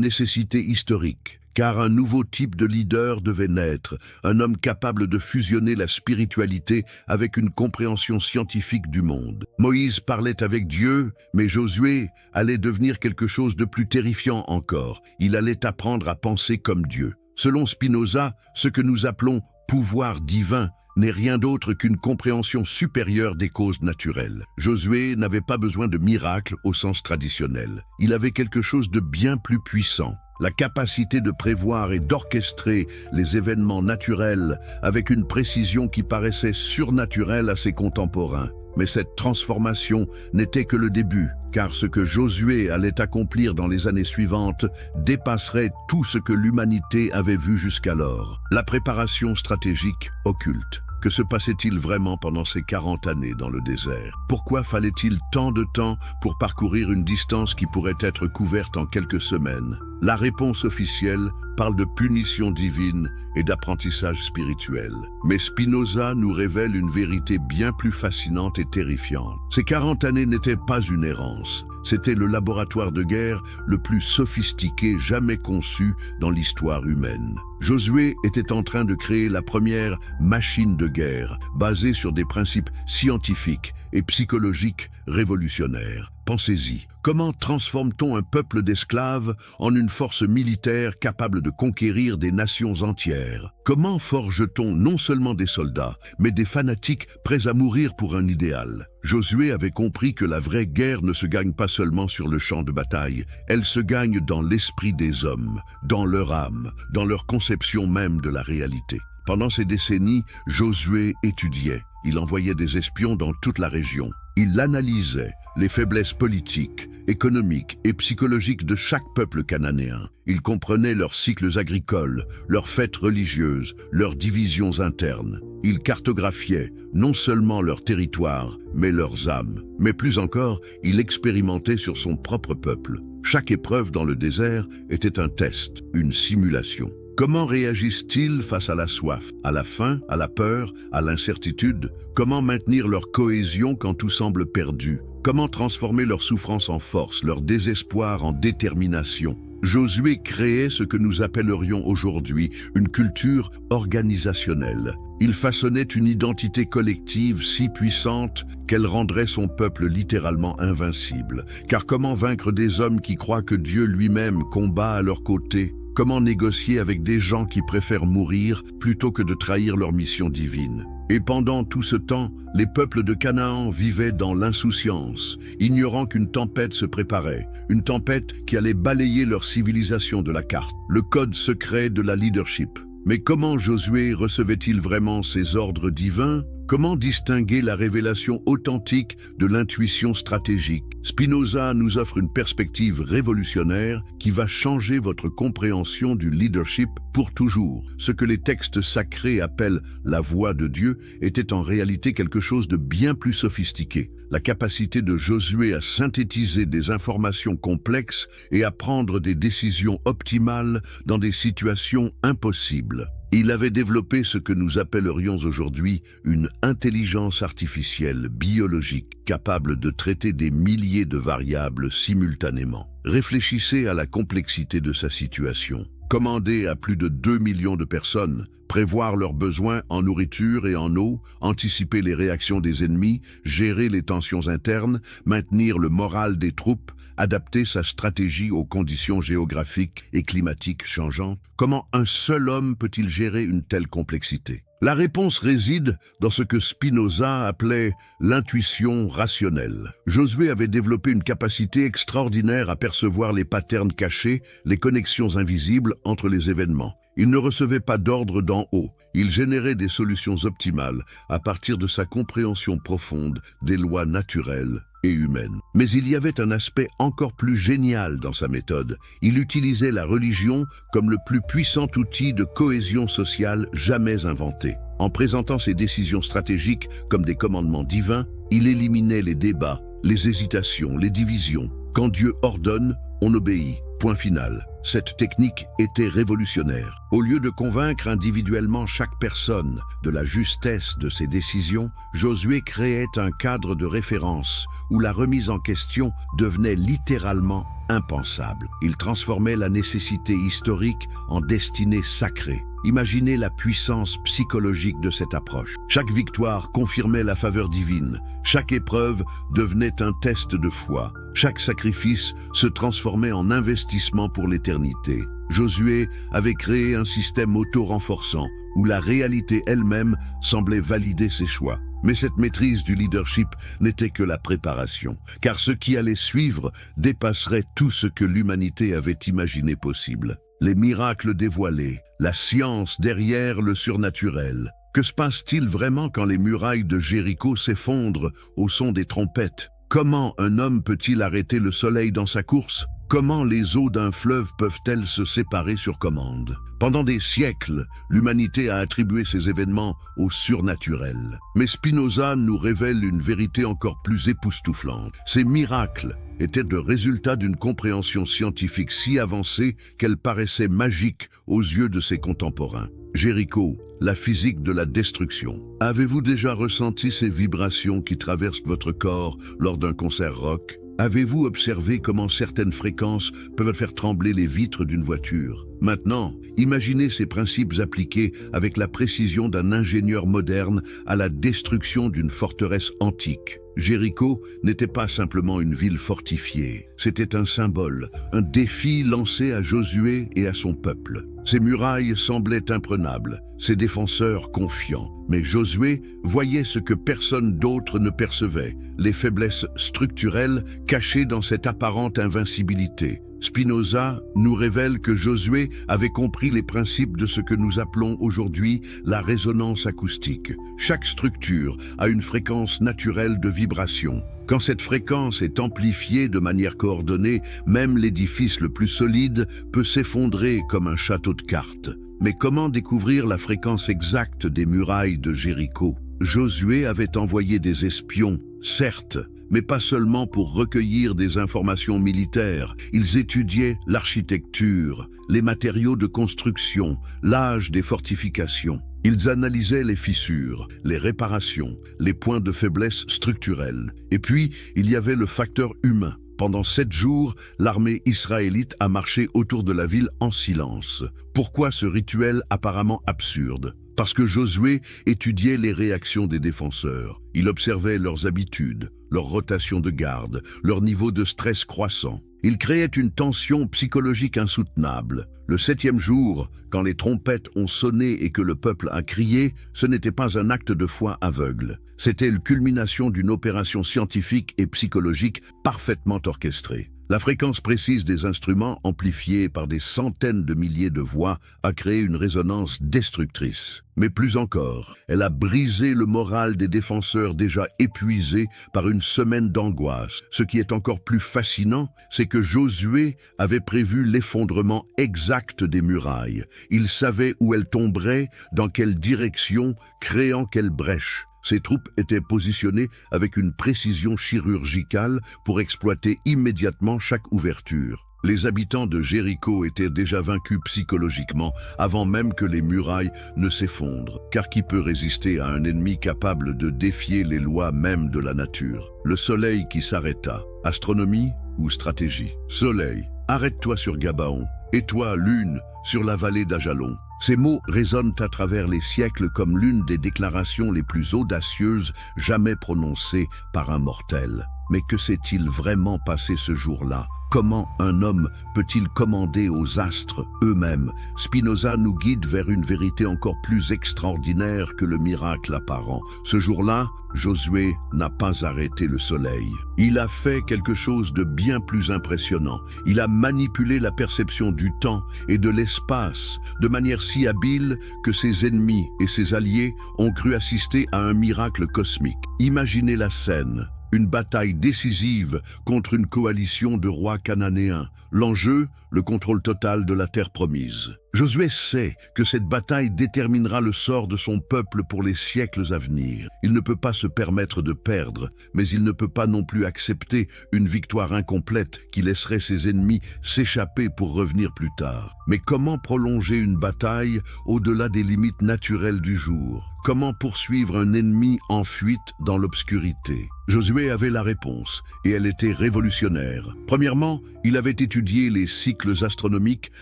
nécessité historique. Car un nouveau type de leader devait naître, un homme capable de fusionner la spiritualité avec une compréhension scientifique du monde. Moïse parlait avec Dieu, mais Josué allait devenir quelque chose de plus terrifiant encore. Il allait apprendre à penser comme Dieu. Selon Spinoza, ce que nous appelons pouvoir divin n'est rien d'autre qu'une compréhension supérieure des causes naturelles. Josué n'avait pas besoin de miracles au sens traditionnel. Il avait quelque chose de bien plus puissant. La capacité de prévoir et d'orchestrer les événements naturels avec une précision qui paraissait surnaturelle à ses contemporains. Mais cette transformation n'était que le début, car ce que Josué allait accomplir dans les années suivantes dépasserait tout ce que l'humanité avait vu jusqu'alors. La préparation stratégique occulte. Que se passait-il vraiment pendant ces 40 années dans le désert? Pourquoi fallait-il tant de temps pour parcourir une distance qui pourrait être couverte en quelques semaines? La réponse officielle parle de punition divine et d'apprentissage spirituel. Mais Spinoza nous révèle une vérité bien plus fascinante et terrifiante. Ces 40 années n'étaient pas une errance. C'était le laboratoire de guerre le plus sophistiqué jamais conçu dans l'histoire humaine. Josué était en train de créer la première machine de guerre, basée sur des principes scientifiques et psychologiques révolutionnaires. Pensez-y, comment transforme-t-on un peuple d'esclaves en une force militaire capable de conquérir des nations entières? Comment forge-t-on non seulement des soldats, mais des fanatiques prêts à mourir pour un idéal? Josué avait compris que la vraie guerre ne se gagne pas seulement sur le champ de bataille, elle se gagne dans l'esprit des hommes, dans leur âme, dans leur conception même de la réalité. Pendant ces décennies, Josué étudiait. Il envoyait des espions dans toute la région. Il analysait les faiblesses politiques, économiques et psychologiques de chaque peuple cananéen. Il comprenait leurs cycles agricoles, leurs fêtes religieuses, leurs divisions internes. Il cartographiait non seulement leur territoire, mais leurs âmes. Mais plus encore, il expérimentait sur son propre peuple. Chaque épreuve dans le désert était un test, une simulation. Comment réagissent-ils face à la soif, à la faim, à la peur, à l'incertitude? Comment maintenir leur cohésion quand tout semble perdu? Comment transformer leur souffrance en force, leur désespoir en détermination? Josué créait ce que nous appellerions aujourd'hui une culture organisationnelle. Il façonnait une identité collective si puissante qu'elle rendrait son peuple littéralement invincible. Car comment vaincre des hommes qui croient que Dieu lui-même combat à leur côté? Comment négocier avec des gens qui préfèrent mourir plutôt que de trahir leur mission divine? Et pendant tout ce temps, les peuples de Canaan vivaient dans l'insouciance, ignorant qu'une tempête se préparait, une tempête qui allait balayer leur civilisation de la carte, le code secret de la leadership. Mais comment Josué recevait-il vraiment ces ordres divins? Comment distinguer la révélation authentique de l'intuition stratégique? Spinoza nous offre une perspective révolutionnaire qui va changer votre compréhension du leadership pour toujours. Ce que les textes sacrés appellent la voix de Dieu était en réalité quelque chose de bien plus sophistiqué. La capacité de Josué à synthétiser des informations complexes et à prendre des décisions optimales dans des situations impossibles. Il avait développé ce que nous appellerions aujourd'hui une intelligence artificielle biologique capable de traiter des milliers de variables simultanément. Réfléchissez à la complexité de sa situation. Commander à plus de 2 millions de personnes, prévoir leurs besoins en nourriture et en eau, anticiper les réactions des ennemis, gérer les tensions internes, maintenir le moral des troupes, adapter sa stratégie aux conditions géographiques et climatiques changeantes. Comment un seul homme peut-il gérer une telle complexité? La réponse réside dans ce que Spinoza appelait l'intuition rationnelle. Josué avait développé une capacité extraordinaire à percevoir les patterns cachés, les connexions invisibles entre les événements. Il ne recevait pas d'ordre d'en haut. Il générait des solutions optimales à partir de sa compréhension profonde des lois naturelles et humaines. Mais il y avait un aspect encore plus génial dans sa méthode. Il utilisait la religion comme le plus puissant outil de cohésion sociale jamais inventé. En présentant ses décisions stratégiques comme des commandements divins, il éliminait les débats, les hésitations, les divisions. Quand Dieu ordonne, on obéit. Point final. Cette technique était révolutionnaire. Au lieu de convaincre individuellement chaque personne de la justesse de ses décisions, Josué créait un cadre de référence où la remise en question devenait littéralement impensable. Il transformait la nécessité historique en destinée sacrée. Imaginez la puissance psychologique de cette approche. Chaque victoire confirmait la faveur divine. Chaque épreuve devenait un test de foi. Chaque sacrifice se transformait en investissement pour l'éternité. Josué avait créé un système auto-renforçant où la réalité elle-même semblait valider ses choix. Mais cette maîtrise du leadership n'était que la préparation, car ce qui allait suivre dépasserait tout ce que l'humanité avait imaginé possible. Les miracles dévoilés, la science derrière le surnaturel. Que se passe-t-il vraiment quand les murailles de Jéricho s'effondrent au son des trompettes? Comment un homme peut-il arrêter le soleil dans sa course? Comment les eaux d'un fleuve peuvent-elles se séparer sur commande? Pendant des siècles, l'humanité a attribué ces événements au surnaturel. Mais Spinoza nous révèle une vérité encore plus époustouflante. Ces miracles étaient le résultat d'une compréhension scientifique si avancée qu'elle paraissait magique aux yeux de ses contemporains. Jéricho, la physique de la destruction. Avez-vous déjà ressenti ces vibrations qui traversent votre corps lors d'un concert rock? Avez-vous observé comment certaines fréquences peuvent faire trembler les vitres d'une voiture? Maintenant, imaginez ces principes appliqués avec la précision d'un ingénieur moderne à la destruction d'une forteresse antique. Jéricho n'était pas simplement une ville fortifiée, c'était un symbole, un défi lancé à Josué et à son peuple. Ses murailles semblaient imprenables, ses défenseurs confiants. Mais Josué voyait ce que personne d'autre ne percevait, les faiblesses structurelles cachées dans cette apparente invincibilité. Spinoza nous révèle que Josué avait compris les principes de ce que nous appelons aujourd'hui la résonance acoustique. Chaque structure a une fréquence naturelle de vibration. Quand cette fréquence est amplifiée de manière coordonnée, même l'édifice le plus solide peut s'effondrer comme un château de cartes. Mais comment découvrir la fréquence exacte des murailles de Jéricho? Josué avait envoyé des espions, certes, mais pas seulement pour recueillir des informations militaires. Ils étudiaient l'architecture, les matériaux de construction, l'âge des fortifications. Ils analysaient les fissures, les réparations, les points de faiblesse structurels. Et puis, il y avait le facteur humain. Pendant 7 jours, l'armée israélite a marché autour de la ville en silence. Pourquoi ce rituel apparemment absurde? Parce que Josué étudiait les réactions des défenseurs. Il observait leurs habitudes, leur rotation de garde, leur niveau de stress croissant. Il créait une tension psychologique insoutenable. Le 7e jour, quand les trompettes ont sonné et que le peuple a crié, ce n'était pas un acte de foi aveugle. C'était la culmination d'une opération scientifique et psychologique parfaitement orchestrée. La fréquence précise des instruments, amplifiée par des centaines de milliers de voix, a créé une résonance destructrice. Mais plus encore, elle a brisé le moral des défenseurs déjà épuisés par une semaine d'angoisse. Ce qui est encore plus fascinant, c'est que Josué avait prévu l'effondrement exact des murailles. Il savait où elles tomberaient, dans quelle direction, créant quelle brèche. Ces troupes étaient positionnées avec une précision chirurgicale pour exploiter immédiatement chaque ouverture. Les habitants de Jéricho étaient déjà vaincus psychologiquement avant même que les murailles ne s'effondrent. Car qui peut résister à un ennemi capable de défier les lois mêmes de la nature? Le soleil qui s'arrêta. Astronomie ou stratégie? Soleil, arrête-toi sur Gabaon. Et toi, lune, sur la vallée d'Ajalon. Ces mots résonnent à travers les siècles comme l'une des déclarations les plus audacieuses jamais prononcées par un mortel. Mais que s'est-il vraiment passé ce jour-là? Comment un homme peut-il commander aux astres eux-mêmes? Spinoza nous guide vers une vérité encore plus extraordinaire que le miracle apparent. Ce jour-là, Josué n'a pas arrêté le soleil. Il a fait quelque chose de bien plus impressionnant. Il a manipulé la perception du temps et de l'espace de manière si habile que ses ennemis et ses alliés ont cru assister à un miracle cosmique. Imaginez la scène. Une bataille décisive contre une coalition de rois cananéens. L'enjeu, le contrôle total de la terre promise. Josué sait que cette bataille déterminera le sort de son peuple pour les siècles à venir. Il ne peut pas se permettre de perdre, mais il ne peut pas non plus accepter une victoire incomplète qui laisserait ses ennemis s'échapper pour revenir plus tard. Mais comment prolonger une bataille au-delà des limites naturelles du jour? Comment poursuivre un ennemi en fuite dans l'obscurité? Josué avait la réponse, et elle était révolutionnaire. Premièrement, il avait étudié les cycles astronomiques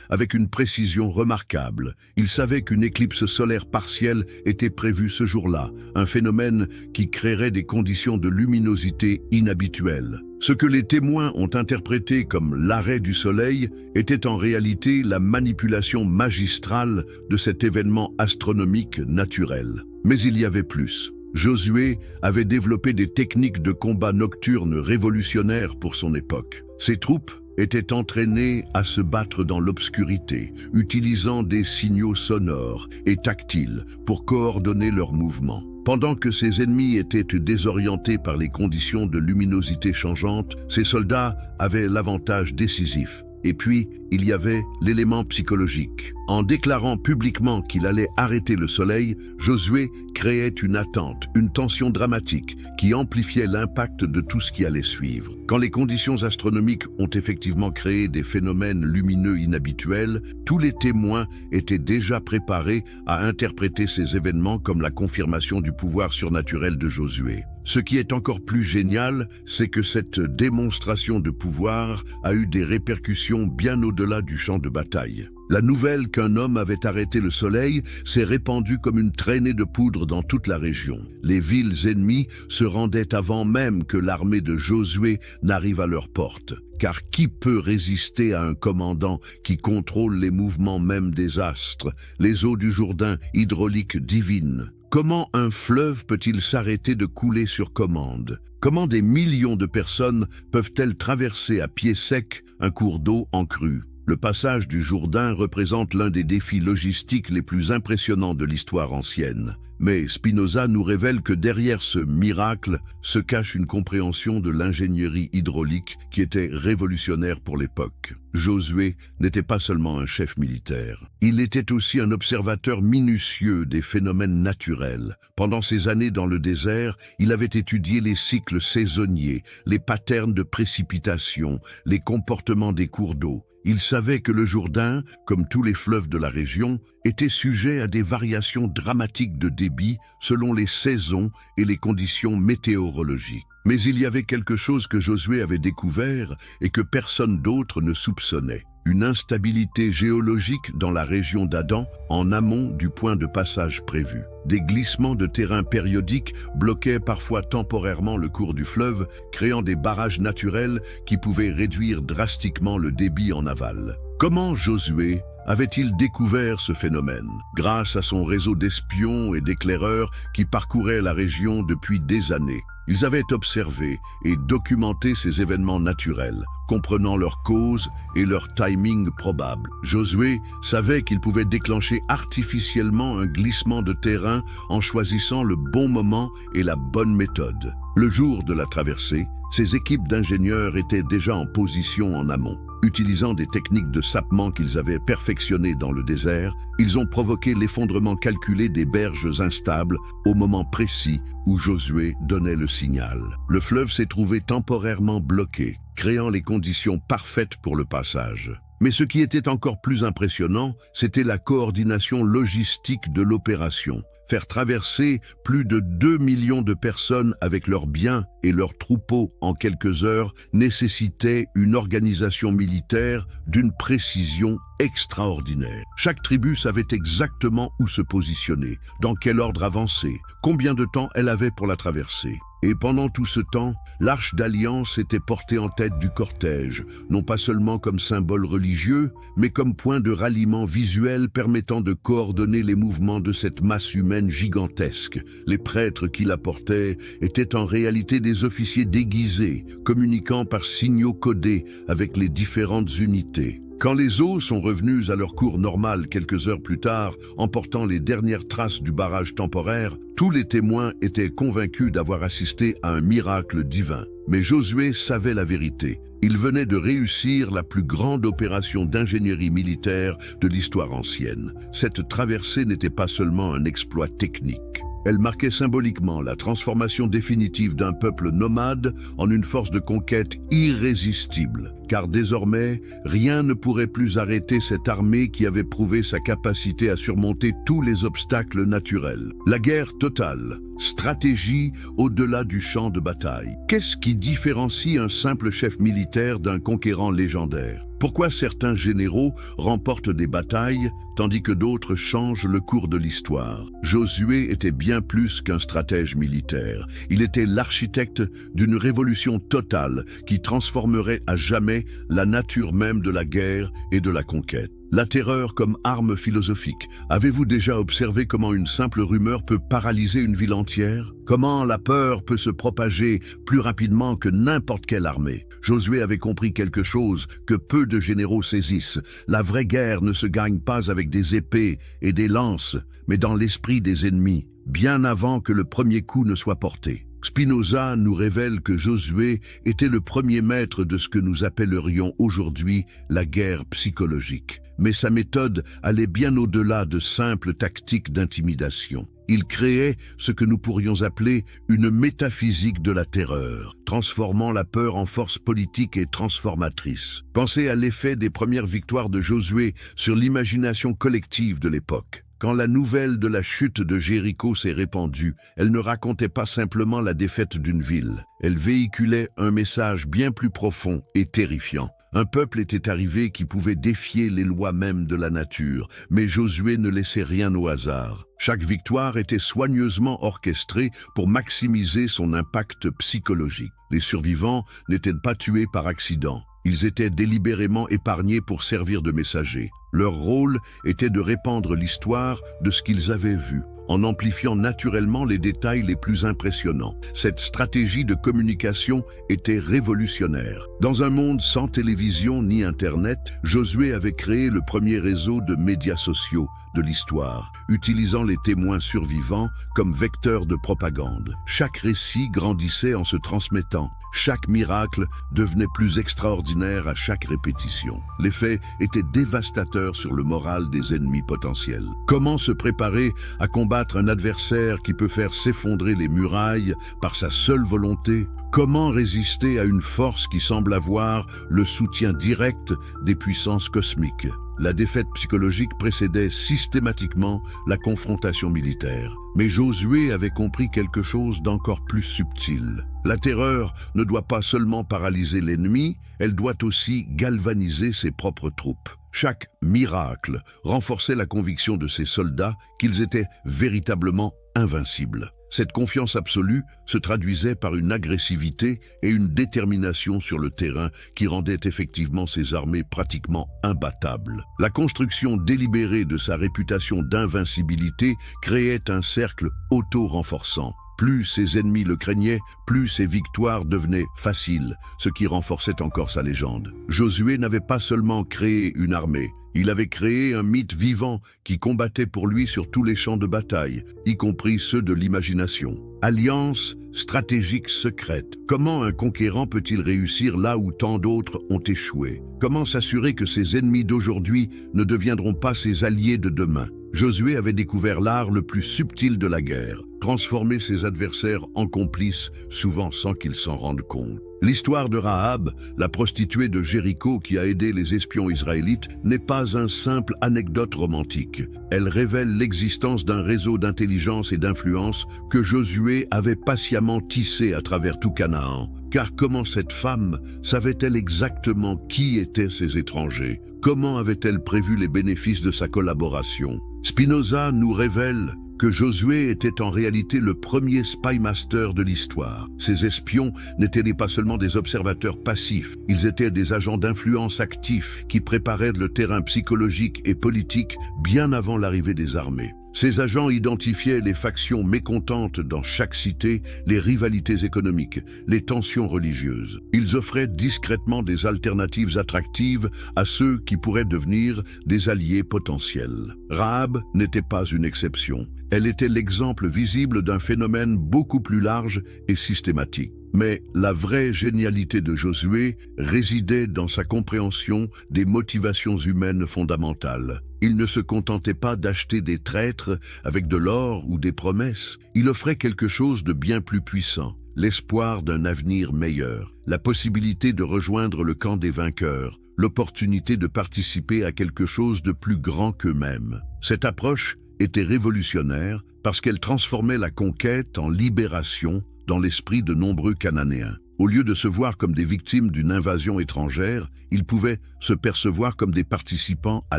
avec une précision remarquable. Il savait qu'une éclipse solaire partielle était prévue ce jour-là, un phénomène qui créerait des conditions de luminosité inhabituelles. Ce que les témoins ont interprété comme l'arrêt du soleil était en réalité la manipulation magistrale de cet événement astronomique naturel. Mais il y avait plus. Josué avait développé des techniques de combat nocturne révolutionnaires pour son époque. Ses troupes étaient entraînées à se battre dans l'obscurité, utilisant des signaux sonores et tactiles pour coordonner leurs mouvements. Pendant que ses ennemis étaient désorientés par les conditions de luminosité changeantes, ses soldats avaient l'avantage décisif. Et puis, il y avait l'élément psychologique. En déclarant publiquement qu'il allait arrêter le soleil, Josué créait une attente, une tension dramatique qui amplifiait l'impact de tout ce qui allait suivre. Quand les conditions astronomiques ont effectivement créé des phénomènes lumineux inhabituels, tous les témoins étaient déjà préparés à interpréter ces événements comme la confirmation du pouvoir surnaturel de Josué. Ce qui est encore plus génial, c'est que cette démonstration de pouvoir a eu des répercussions bien au-delà du champ de bataille. La nouvelle qu'un homme avait arrêté le soleil s'est répandue comme une traînée de poudre dans toute la région. Les villes ennemies se rendaient avant même que l'armée de Josué n'arrive à leur porte. Car qui peut résister à un commandant qui contrôle les mouvements même des astres, les eaux du Jourdain hydrauliques divines? Comment un fleuve peut-il s'arrêter de couler sur commande? Comment des millions de personnes peuvent-elles traverser à pied sec un cours d'eau en crue? Le passage du Jourdain représente l'un des défis logistiques les plus impressionnants de l'histoire ancienne. Mais Spinoza nous révèle que derrière ce miracle se cache une compréhension de l'ingénierie hydraulique qui était révolutionnaire pour l'époque. Josué n'était pas seulement un chef militaire, il était aussi un observateur minutieux des phénomènes naturels. Pendant ses années dans le désert, il avait étudié les cycles saisonniers, les patterns de précipitation, les comportements des cours d'eau. Il savait que le Jourdain, comme tous les fleuves de la région, était sujet à des variations dramatiques de débit selon les saisons et les conditions météorologiques. Mais il y avait quelque chose que Josué avait découvert et que personne d'autre ne soupçonnait. Une instabilité géologique dans la région d'Adam, en amont du point de passage prévu. Des glissements de terrain périodiques bloquaient parfois temporairement le cours du fleuve, créant des barrages naturels qui pouvaient réduire drastiquement le débit en aval. Comment Josué avait-il découvert ce phénomène? Grâce à son réseau d'espions et d'éclaireurs qui parcouraient la région depuis des années. Ils avaient observé et documenté ces événements naturels, comprenant leurs causes et leur timing probable. Josué savait qu'il pouvait déclencher artificiellement un glissement de terrain en choisissant le bon moment et la bonne méthode. Le jour de la traversée, ses équipes d'ingénieurs étaient déjà en position en amont. Utilisant des techniques de sapement qu'ils avaient perfectionnées dans le désert, ils ont provoqué l'effondrement calculé des berges instables au moment précis où Josué donnait le signal. Le fleuve s'est trouvé temporairement bloqué, créant les conditions parfaites pour le passage. Mais ce qui était encore plus impressionnant, c'était la coordination logistique de l'opération. Faire traverser plus de 2 millions de personnes avec leurs biens et leurs troupeaux en quelques heures nécessitait une organisation militaire d'une précision extraordinaire. Chaque tribu savait exactement où se positionner, dans quel ordre avancer, combien de temps elle avait pour la traversée. Et pendant tout ce temps, l'Arche d'Alliance était portée en tête du cortège, non pas seulement comme symbole religieux, mais comme point de ralliement visuel permettant de coordonner les mouvements de cette masse humaine gigantesque. Les prêtres qui la portaient étaient en réalité des officiers déguisés, communiquant par signaux codés avec les différentes unités. Quand les eaux sont revenus à leur cours normal quelques heures plus tard, emportant les dernières traces du barrage temporaire, tous les témoins étaient convaincus d'avoir assisté à un miracle divin. Mais Josué savait la vérité. Il venait de réussir la plus grande opération d'ingénierie militaire de l'histoire ancienne. Cette traversée n'était pas seulement un exploit technique. Elle marquait symboliquement la transformation définitive d'un peuple nomade en une force de conquête irrésistible. Car désormais, rien ne pourrait plus arrêter cette armée qui avait prouvé sa capacité à surmonter tous les obstacles naturels. La guerre totale, stratégie au-delà du champ de bataille. Qu'est-ce qui différencie un simple chef militaire d'un conquérant légendaire? Pourquoi certains généraux remportent des batailles, tandis que d'autres changent le cours de l'histoire? Josué était bien plus qu'un stratège militaire. Il était l'architecte d'une révolution totale qui transformerait à jamais la nature même de la guerre et de la conquête. La terreur comme arme philosophique. Avez-vous déjà observé comment une simple rumeur peut paralyser une ville entière? Comment la peur peut se propager plus rapidement que n'importe quelle armée? Josué avait compris quelque chose que peu de généraux saisissent. La vraie guerre ne se gagne pas avec des épées et des lances, mais dans l'esprit des ennemis, bien avant que le premier coup ne soit porté. Spinoza nous révèle que Josué était le premier maître de ce que nous appellerions aujourd'hui la guerre psychologique. Mais sa méthode allait bien au-delà de simples tactiques d'intimidation. Il créait ce que nous pourrions appeler une métaphysique de la terreur, transformant la peur en force politique et transformatrice. Pensez à l'effet des premières victoires de Josué sur l'imagination collective de l'époque. Quand la nouvelle de la chute de Jéricho s'est répandue, elle ne racontait pas simplement la défaite d'une ville. Elle véhiculait un message bien plus profond et terrifiant. Un peuple était arrivé qui pouvait défier les lois mêmes de la nature, mais Josué ne laissait rien au hasard. Chaque victoire était soigneusement orchestrée pour maximiser son impact psychologique. Les survivants n'étaient pas tués par accident. Ils étaient délibérément épargnés pour servir de messagers. Leur rôle était de répandre l'histoire de ce qu'ils avaient vu, en amplifiant naturellement les détails les plus impressionnants. Cette stratégie de communication était révolutionnaire. Dans un monde sans télévision ni Internet, Josué avait créé le premier réseau de médias sociaux de l'histoire, utilisant les témoins survivants comme vecteurs de propagande. Chaque récit grandissait en se transmettant. Chaque miracle devenait plus extraordinaire à chaque répétition. L'effet était dévastateur sur le moral des ennemis potentiels. Comment se préparer à combattre un adversaire qui peut faire s'effondrer les murailles par sa seule volonté? Comment résister à une force qui semble avoir le soutien direct des puissances cosmiques? La défaite psychologique précédait systématiquement la confrontation militaire. Mais Josué avait compris quelque chose d'encore plus subtil. La terreur ne doit pas seulement paralyser l'ennemi, elle doit aussi galvaniser ses propres troupes. Chaque miracle renforçait la conviction de ses soldats qu'ils étaient véritablement invincibles. Cette confiance absolue se traduisait par une agressivité et une détermination sur le terrain qui rendaient effectivement ses armées pratiquement imbattables. La construction délibérée de sa réputation d'invincibilité créait un cercle auto-renforçant. Plus ses ennemis le craignaient, plus ses victoires devenaient faciles, ce qui renforçait encore sa légende. Josué n'avait pas seulement créé une armée, il avait créé un mythe vivant qui combattait pour lui sur tous les champs de bataille, y compris ceux de l'imagination. Alliance stratégique secrète. Comment un conquérant peut-il réussir là où tant d'autres ont échoué? Comment s'assurer que ses ennemis d'aujourd'hui ne deviendront pas ses alliés de demain? Josué avait découvert l'art le plus subtil de la guerre, transformer ses adversaires en complices, souvent sans qu'ils s'en rendent compte. L'histoire de Rahab, la prostituée de Jéricho qui a aidé les espions israélites, n'est pas un simple anecdote romantique. Elle révèle l'existence d'un réseau d'intelligence et d'influence que Josué avait patiemment tissé à travers tout Canaan. Car comment cette femme savait-elle exactement qui étaient ces étrangers? Comment avait-elle prévu les bénéfices de sa collaboration? Spinoza nous révèle que Josué était en réalité le premier spy master de l'histoire. Ces espions n'étaient pas seulement des observateurs passifs, ils étaient des agents d'influence actifs qui préparaient le terrain psychologique et politique bien avant l'arrivée des armées. Ces agents identifiaient les factions mécontentes dans chaque cité, les rivalités économiques, les tensions religieuses. Ils offraient discrètement des alternatives attractives à ceux qui pourraient devenir des alliés potentiels. Rahab n'était pas une exception. Elle était l'exemple visible d'un phénomène beaucoup plus large et systématique. Mais la vraie génialité de Josué résidait dans sa compréhension des motivations humaines fondamentales. Il ne se contentait pas d'acheter des traîtres avec de l'or ou des promesses. Il offrait quelque chose de bien plus puissant, l'espoir d'un avenir meilleur, la possibilité de rejoindre le camp des vainqueurs, l'opportunité de participer à quelque chose de plus grand qu'eux-mêmes. Cette approche était révolutionnaire parce qu'elle transformait la conquête en libération dans l'esprit de nombreux Cananéens. Au lieu de se voir comme des victimes d'une invasion étrangère, ils pouvaient se percevoir comme des participants à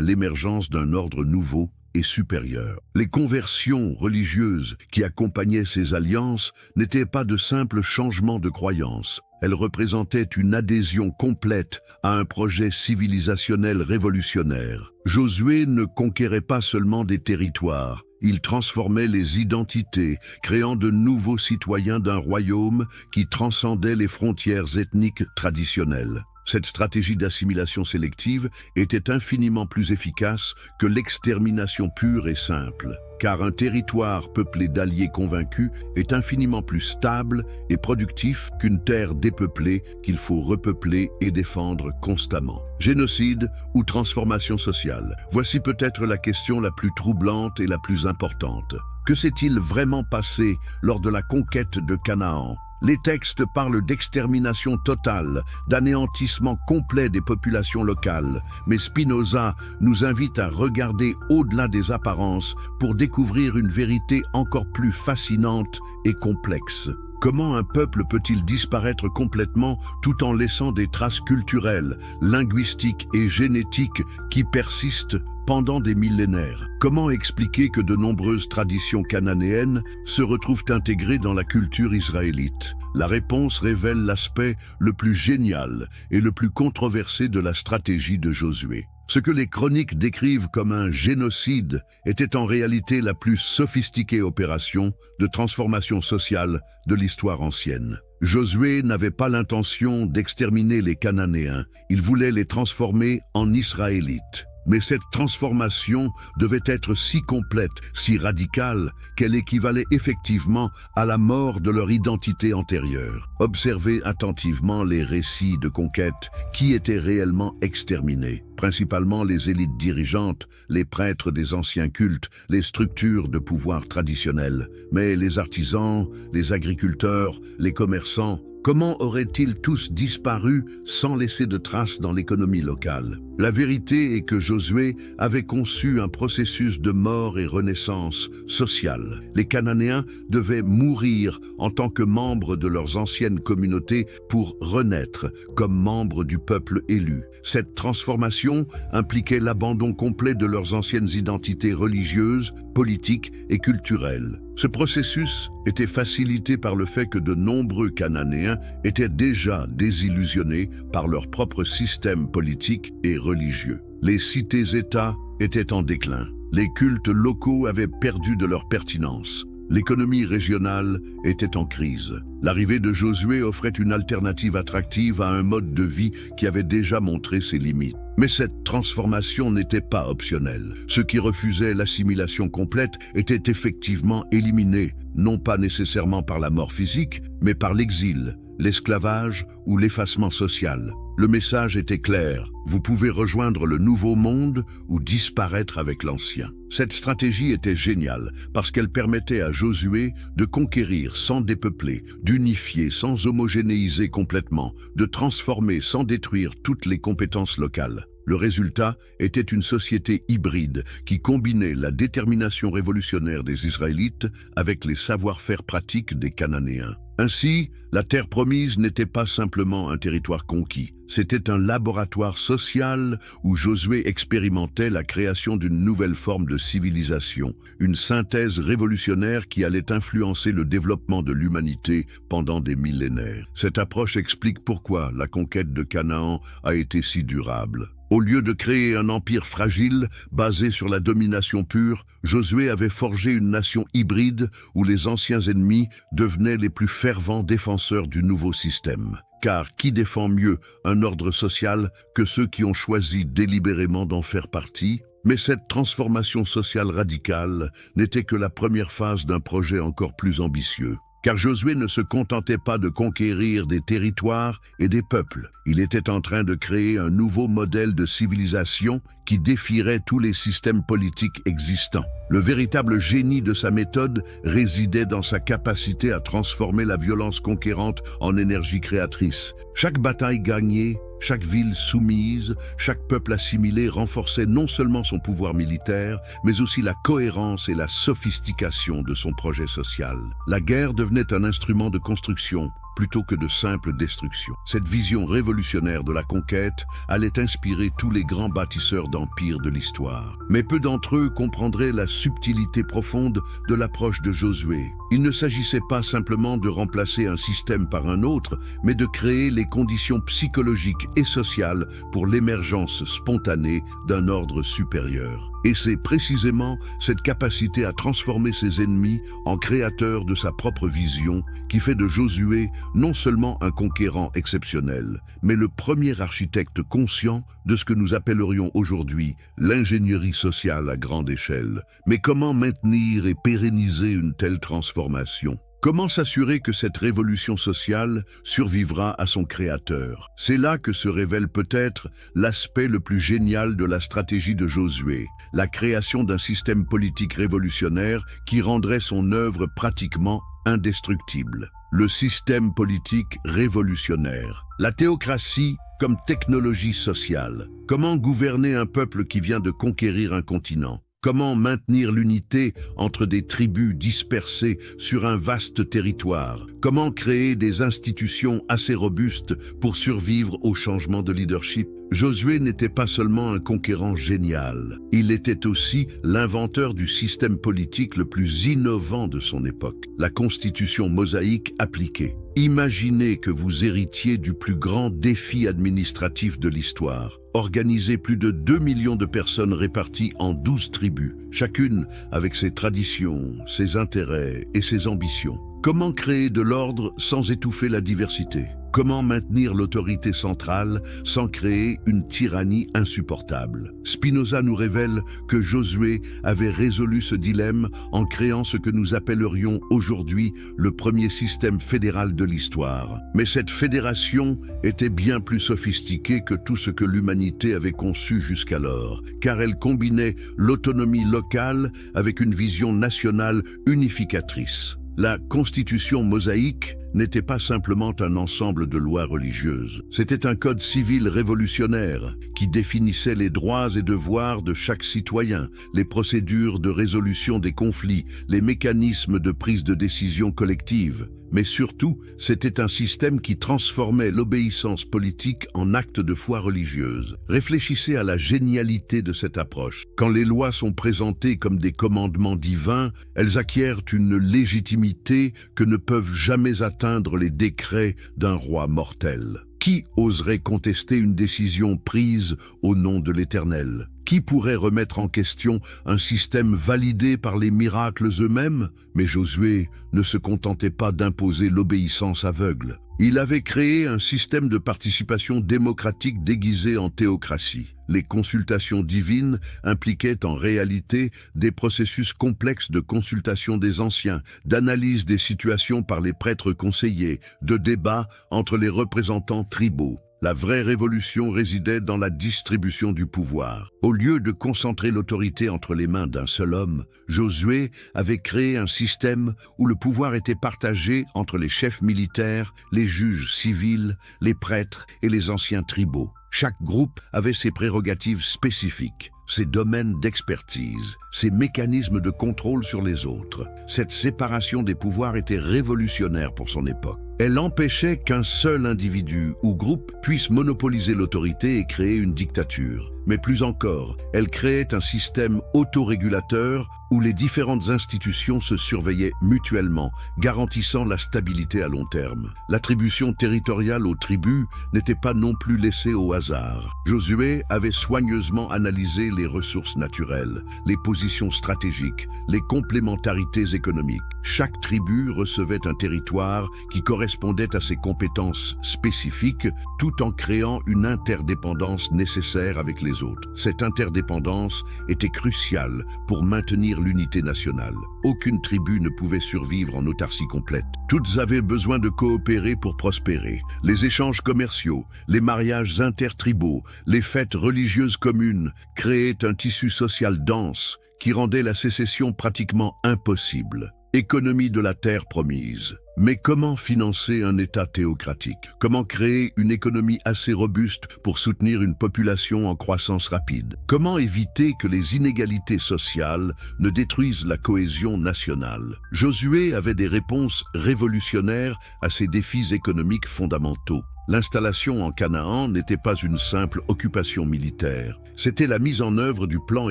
l'émergence d'un ordre nouveau et supérieur. Les conversions religieuses qui accompagnaient ces alliances n'étaient pas de simples changements de croyance. Elles représentaient une adhésion complète à un projet civilisationnel révolutionnaire. Josué ne conquérait pas seulement des territoires, il transformait les identités, créant de nouveaux citoyens d'un royaume qui transcendait les frontières ethniques traditionnelles. Cette stratégie d'assimilation sélective était infiniment plus efficace que l'extermination pure et simple, car un territoire peuplé d'alliés convaincus est infiniment plus stable et productif qu'une terre dépeuplée qu'il faut repeupler et défendre constamment. Génocide ou transformation sociale? Voici peut-être la question la plus troublante et la plus importante. Que s'est-il vraiment passé lors de la conquête de Canaan? Les textes parlent d'extermination totale, d'anéantissement complet des populations locales, mais Spinoza nous invite à regarder au-delà des apparences pour découvrir une vérité encore plus fascinante et complexe. Comment un peuple peut-il disparaître complètement tout en laissant des traces culturelles, linguistiques et génétiques qui persistent pendant des millénaires? Comment expliquer que de nombreuses traditions cananéennes se retrouvent intégrées dans la culture israélite? La réponse révèle l'aspect le plus génial et le plus controversé de la stratégie de Josué. Ce que les chroniques décrivent comme un génocide était en réalité la plus sophistiquée opération de transformation sociale de l'histoire ancienne. Josué n'avait pas l'intention d'exterminer les Cananéens, il voulait les transformer en Israélites. Mais cette transformation devait être si complète, si radicale, qu'elle équivalait effectivement à la mort de leur identité antérieure. Observez attentivement les récits de conquête qui étaient réellement exterminés, principalement les élites dirigeantes, les prêtres des anciens cultes, les structures de pouvoir traditionnelles. Mais les artisans, les agriculteurs, les commerçants, comment auraient-ils tous disparu sans laisser de traces dans l'économie locale? La vérité est que Josué avait conçu un processus de mort et renaissance sociale. Les Cananéens devaient mourir en tant que membres de leurs anciennes communautés pour renaître comme membres du peuple élu. Cette transformation impliquait l'abandon complet de leurs anciennes identités religieuses, politiques et culturelles. Ce processus était facilité par le fait que de nombreux Cananéens étaient déjà désillusionnés par leur propre système politique et religieux. Les cités-États étaient en déclin. Les cultes locaux avaient perdu de leur pertinence. L'économie régionale était en crise. L'arrivée de Josué offrait une alternative attractive à un mode de vie qui avait déjà montré ses limites. Mais cette transformation n'était pas optionnelle. Ceux qui refusaient l'assimilation complète étaient effectivement éliminés, non pas nécessairement par la mort physique, mais par l'exil, l'esclavage ou l'effacement social. Le message était clair, vous pouvez rejoindre le nouveau monde ou disparaître avec l'ancien. Cette stratégie était géniale parce qu'elle permettait à Josué de conquérir sans dépeupler, d'unifier sans homogénéiser complètement, de transformer sans détruire toutes les compétences locales. Le résultat était une société hybride qui combinait la détermination révolutionnaire des Israélites avec les savoir-faire pratiques des Cananéens. Ainsi, la terre promise n'était pas simplement un territoire conquis, c'était un laboratoire social où Josué expérimentait la création d'une nouvelle forme de civilisation, une synthèse révolutionnaire qui allait influencer le développement de l'humanité pendant des millénaires. Cette approche explique pourquoi la conquête de Canaan a été si durable. Au lieu de créer un empire fragile, basé sur la domination pure, Josué avait forgé une nation hybride où les anciens ennemis devenaient les plus fervents défenseurs du nouveau système. Car qui défend mieux un ordre social que ceux qui ont choisi délibérément d'en faire partie ? Mais cette transformation sociale radicale n'était que la première phase d'un projet encore plus ambitieux. Car Josué ne se contentait pas de conquérir des territoires et des peuples. Il était en train de créer un nouveau modèle de civilisation qui défierait tous les systèmes politiques existants. Le véritable génie de sa méthode résidait dans sa capacité à transformer la violence conquérante en énergie créatrice. Chaque bataille gagnée, chaque ville soumise, chaque peuple assimilé renforçait non seulement son pouvoir militaire, mais aussi la cohérence et la sophistication de son projet social. La guerre devenait un instrument de construction, plutôt que de simple destruction. Cette vision révolutionnaire de la conquête allait inspirer tous les grands bâtisseurs d'empires de l'histoire. Mais peu d'entre eux comprendraient la subtilité profonde de l'approche de Josué. Il ne s'agissait pas simplement de remplacer un système par un autre, mais de créer les conditions psychologiques et sociales pour l'émergence spontanée d'un ordre supérieur. Et c'est précisément cette capacité à transformer ses ennemis en créateurs de sa propre vision qui fait de Josué non seulement un conquérant exceptionnel, mais le premier architecte conscient de ce que nous appellerions aujourd'hui l'ingénierie sociale à grande échelle. Mais comment maintenir et pérenniser une telle transformation ? Comment s'assurer que cette révolution sociale survivra à son créateur? C'est là que se révèle peut-être l'aspect le plus génial de la stratégie de Josué, la création d'un système politique révolutionnaire qui rendrait son œuvre pratiquement indestructible. Le système politique révolutionnaire. La théocratie comme technologie sociale. Comment gouverner un peuple qui vient de conquérir un continent? Comment maintenir l'unité entre des tribus dispersées sur un vaste territoire? Comment créer des institutions assez robustes pour survivre au changement de leadership? Josué n'était pas seulement un conquérant génial, il était aussi l'inventeur du système politique le plus innovant de son époque, la constitution mosaïque appliquée. Imaginez que vous héritiez du plus grand défi administratif de l'histoire. Organiser plus de 2 millions de personnes réparties en 12 tribus, chacune avec ses traditions, ses intérêts et ses ambitions. Comment créer de l'ordre sans étouffer la diversité? Comment maintenir l'autorité centrale sans créer une tyrannie insupportable? Spinoza nous révèle que Josué avait résolu ce dilemme en créant ce que nous appellerions aujourd'hui le premier système fédéral de l'histoire. Mais cette fédération était bien plus sophistiquée que tout ce que l'humanité avait conçu jusqu'alors, car elle combinait l'autonomie locale avec une vision nationale unificatrice. La constitution mosaïque n'était pas simplement un ensemble de lois religieuses. C'était un code civil révolutionnaire qui définissait les droits et devoirs de chaque citoyen, les procédures de résolution des conflits, les mécanismes de prise de décision collective. Mais surtout, c'était un système qui transformait l'obéissance politique en acte de foi religieuse. Réfléchissez à la génialité de cette approche. Quand les lois sont présentées comme des commandements divins, elles acquièrent une légitimité que ne peuvent jamais atteindre les décrets d'un roi mortel. Qui oserait contester une décision prise au nom de l'Éternel? Qui pourrait remettre en question un système validé par les miracles eux-mêmes? Mais Josué ne se contentait pas d'imposer l'obéissance aveugle. Il avait créé un système de participation démocratique déguisé en théocratie. Les consultations divines impliquaient en réalité des processus complexes de consultation des anciens, d'analyse des situations par les prêtres conseillers, de débats entre les représentants tribaux. La vraie révolution résidait dans la distribution du pouvoir. Au lieu de concentrer l'autorité entre les mains d'un seul homme, Josué avait créé un système où le pouvoir était partagé entre les chefs militaires, les juges civils, les prêtres et les anciens tribaux. Chaque groupe avait ses prérogatives spécifiques, ses domaines d'expertise, ses mécanismes de contrôle sur les autres. Cette séparation des pouvoirs était révolutionnaire pour son époque. Elle empêchait qu'un seul individu ou groupe puisse monopoliser l'autorité et créer une dictature. Mais plus encore, elle créait un système autorégulateur où les différentes institutions se surveillaient mutuellement, garantissant la stabilité à long terme. L'attribution territoriale aux tribus n'était pas non plus laissée au hasard. Josué avait soigneusement analysé les ressources naturelles, les positions stratégiques, les complémentarités économiques. Chaque tribu recevait un territoire qui correspondait à ses compétences spécifiques, tout en créant une interdépendance nécessaire avec les autres. Cette interdépendance était cruciale pour maintenir l'unité nationale. Aucune tribu ne pouvait survivre en autarcie complète. Toutes avaient besoin de coopérer pour prospérer. Les échanges commerciaux, les mariages intertribaux, les fêtes religieuses communes créaient un tissu social dense qui rendait la sécession pratiquement impossible. Économie de la terre promise. Mais comment financer un État théocratique? Comment créer une économie assez robuste pour soutenir une population en croissance rapide? Comment éviter que les inégalités sociales ne détruisent la cohésion nationale? Josué avait des réponses révolutionnaires à ces défis économiques fondamentaux. L'installation en Canaan n'était pas une simple occupation militaire. C'était la mise en œuvre du plan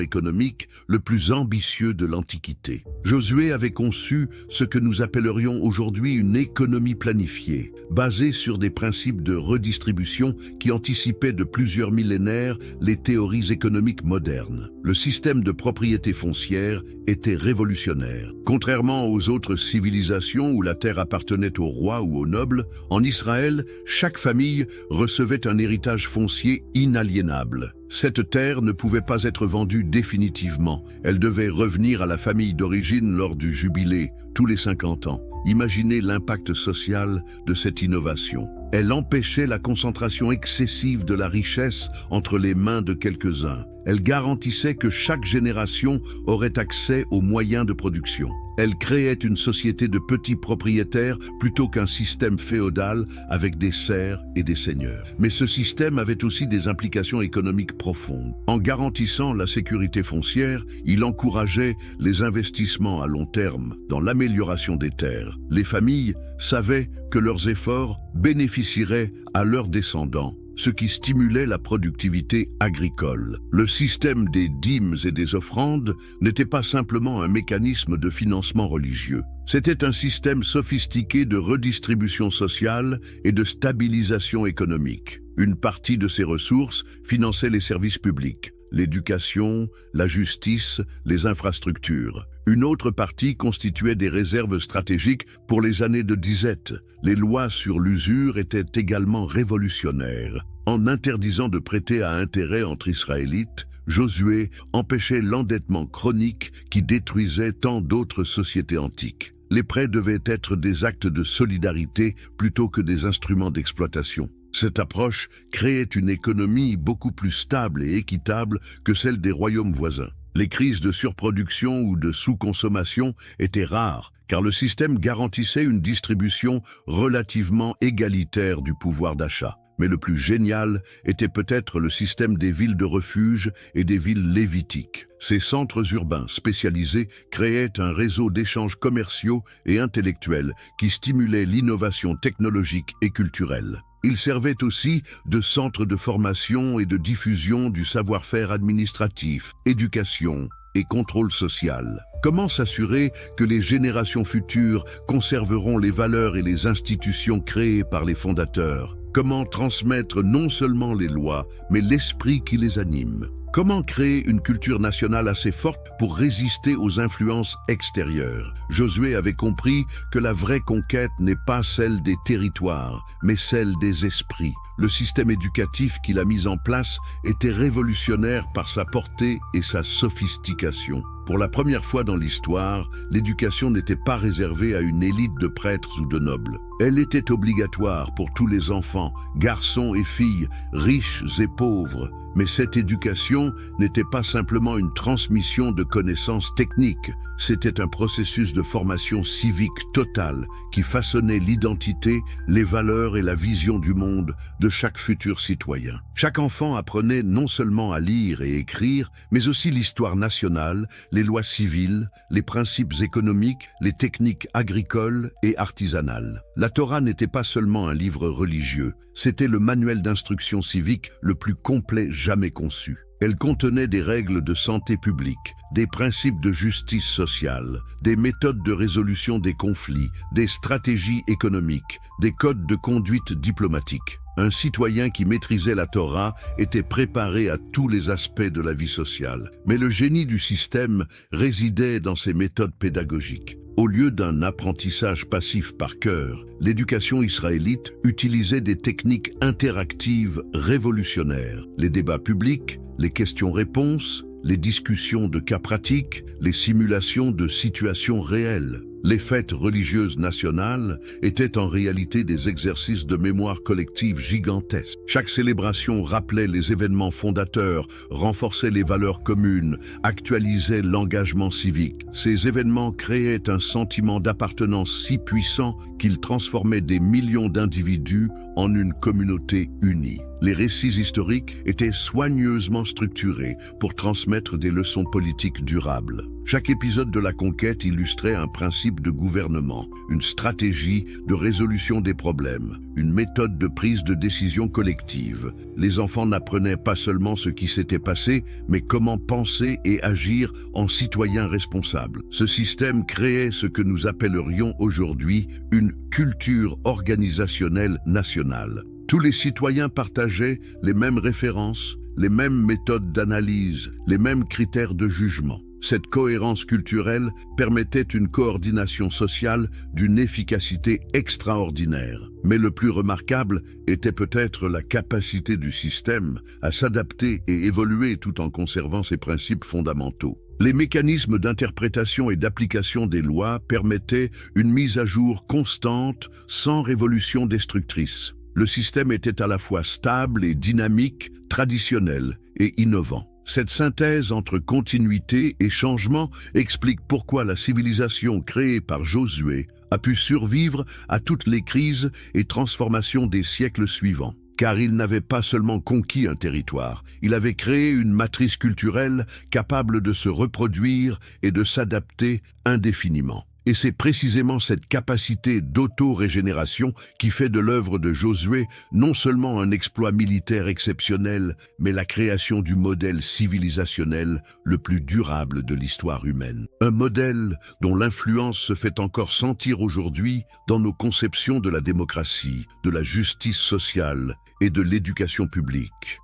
économique le plus ambitieux de l'Antiquité. Josué avait conçu ce que nous appellerions aujourd'hui une économie planifiée, basée sur des principes de redistribution qui anticipaient de plusieurs millénaires les théories économiques modernes. Le système de propriété foncière était révolutionnaire. Contrairement aux autres civilisations où la terre appartenait aux rois ou aux nobles, en Israël, chaque famille recevait un héritage foncier inaliénable. Cette terre ne pouvait pas être vendue définitivement. Elle devait revenir à la famille d'origine lors du jubilé, tous les 50 ans. Imaginez l'impact social de cette innovation. Elle empêchait la concentration excessive de la richesse entre les mains de quelques-uns. Elle garantissait que chaque génération aurait accès aux moyens de production. Elle créait une société de petits propriétaires plutôt qu'un système féodal avec des serfs et des seigneurs. Mais ce système avait aussi des implications économiques profondes. En garantissant la sécurité foncière, il encourageait les investissements à long terme dans l'amélioration des terres. Les familles savaient que leurs efforts bénéficieraient à leurs descendants, ce qui stimulait la productivité agricole. Le système des dîmes et des offrandes n'était pas simplement un mécanisme de financement religieux. C'était un système sophistiqué de redistribution sociale et de stabilisation économique. Une partie de ces ressources finançait les services publics, l'éducation, la justice, les infrastructures. Une autre partie constituait des réserves stratégiques pour les années de disette. Les lois sur l'usure étaient également révolutionnaires. En interdisant de prêter à intérêt entre Israélites, Josué empêchait l'endettement chronique qui détruisait tant d'autres sociétés antiques. Les prêts devaient être des actes de solidarité plutôt que des instruments d'exploitation. Cette approche créait une économie beaucoup plus stable et équitable que celle des royaumes voisins. Les crises de surproduction ou de sous-consommation étaient rares, car le système garantissait une distribution relativement égalitaire du pouvoir d'achat. Mais le plus génial était peut-être le système des villes de refuge et des villes lévitiques. Ces centres urbains spécialisés créaient un réseau d'échanges commerciaux et intellectuels qui stimulait l'innovation technologique et culturelle. Ils servaient aussi de centres de formation et de diffusion du savoir-faire administratif, éducation et contrôle social. Comment s'assurer que les générations futures conserveront les valeurs et les institutions créées par les fondateurs? Comment transmettre non seulement les lois, mais l'esprit qui les anime? Comment créer une culture nationale assez forte pour résister aux influences extérieures? Josué avait compris que la vraie conquête n'est pas celle des territoires, mais celle des esprits. Le système éducatif qu'il a mis en place était révolutionnaire par sa portée et sa sophistication. Pour la première fois dans l'histoire, l'éducation n'était pas réservée à une élite de prêtres ou de nobles. Elle était obligatoire pour tous les enfants, garçons et filles, riches et pauvres. Mais cette éducation n'était pas simplement une transmission de connaissances techniques, c'était un processus de formation civique totale qui façonnait l'identité, les valeurs et la vision du monde de chaque futur citoyen. Chaque enfant apprenait non seulement à lire et écrire, mais aussi l'histoire nationale, les lois civiles, les principes économiques, les techniques agricoles et artisanales. La Torah n'était pas seulement un livre religieux, c'était le manuel d'instruction civique le plus complet jamais conçu. Elle contenait des règles de santé publique, des principes de justice sociale, des méthodes de résolution des conflits, des stratégies économiques, des codes de conduite diplomatique. Un citoyen qui maîtrisait la Torah était préparé à tous les aspects de la vie sociale. Mais le génie du système résidait dans ses méthodes pédagogiques. Au lieu d'un apprentissage passif par cœur, l'éducation israélite utilisait des techniques interactives révolutionnaires. Les débats publics, les questions-réponses, les discussions de cas pratiques, les simulations de situations réelles. Les fêtes religieuses nationales étaient en réalité des exercices de mémoire collective gigantesques. Chaque célébration rappelait les événements fondateurs, renforçait les valeurs communes, actualisait l'engagement civique. Ces événements créaient un sentiment d'appartenance si puissant qu'ils transformaient des millions d'individus en une communauté unie. Les récits historiques étaient soigneusement structurés pour transmettre des leçons politiques durables. Chaque épisode de la conquête illustrait un principe de gouvernement, une stratégie de résolution des problèmes, une méthode de prise de décision collective. Les enfants n'apprenaient pas seulement ce qui s'était passé, mais comment penser et agir en citoyens responsables. Ce système créait ce que nous appellerions aujourd'hui une culture organisationnelle nationale. Tous les citoyens partageaient les mêmes références, les mêmes méthodes d'analyse, les mêmes critères de jugement. Cette cohérence culturelle permettait une coordination sociale d'une efficacité extraordinaire. Mais le plus remarquable était peut-être la capacité du système à s'adapter et évoluer tout en conservant ses principes fondamentaux. Les mécanismes d'interprétation et d'application des lois permettaient une mise à jour constante sans révolution destructrice. Le système était à la fois stable et dynamique, traditionnel et innovant. Cette synthèse entre continuité et changement explique pourquoi la civilisation créée par Josué a pu survivre à toutes les crises et transformations des siècles suivants. Car il n'avait pas seulement conquis un territoire, il avait créé une matrice culturelle capable de se reproduire et de s'adapter indéfiniment. Et c'est précisément cette capacité d'auto-régénération qui fait de l'œuvre de Josué non seulement un exploit militaire exceptionnel, mais la création du modèle civilisationnel le plus durable de l'histoire humaine. Un modèle dont l'influence se fait encore sentir aujourd'hui dans nos conceptions de la démocratie, de la justice sociale et de l'éducation publique.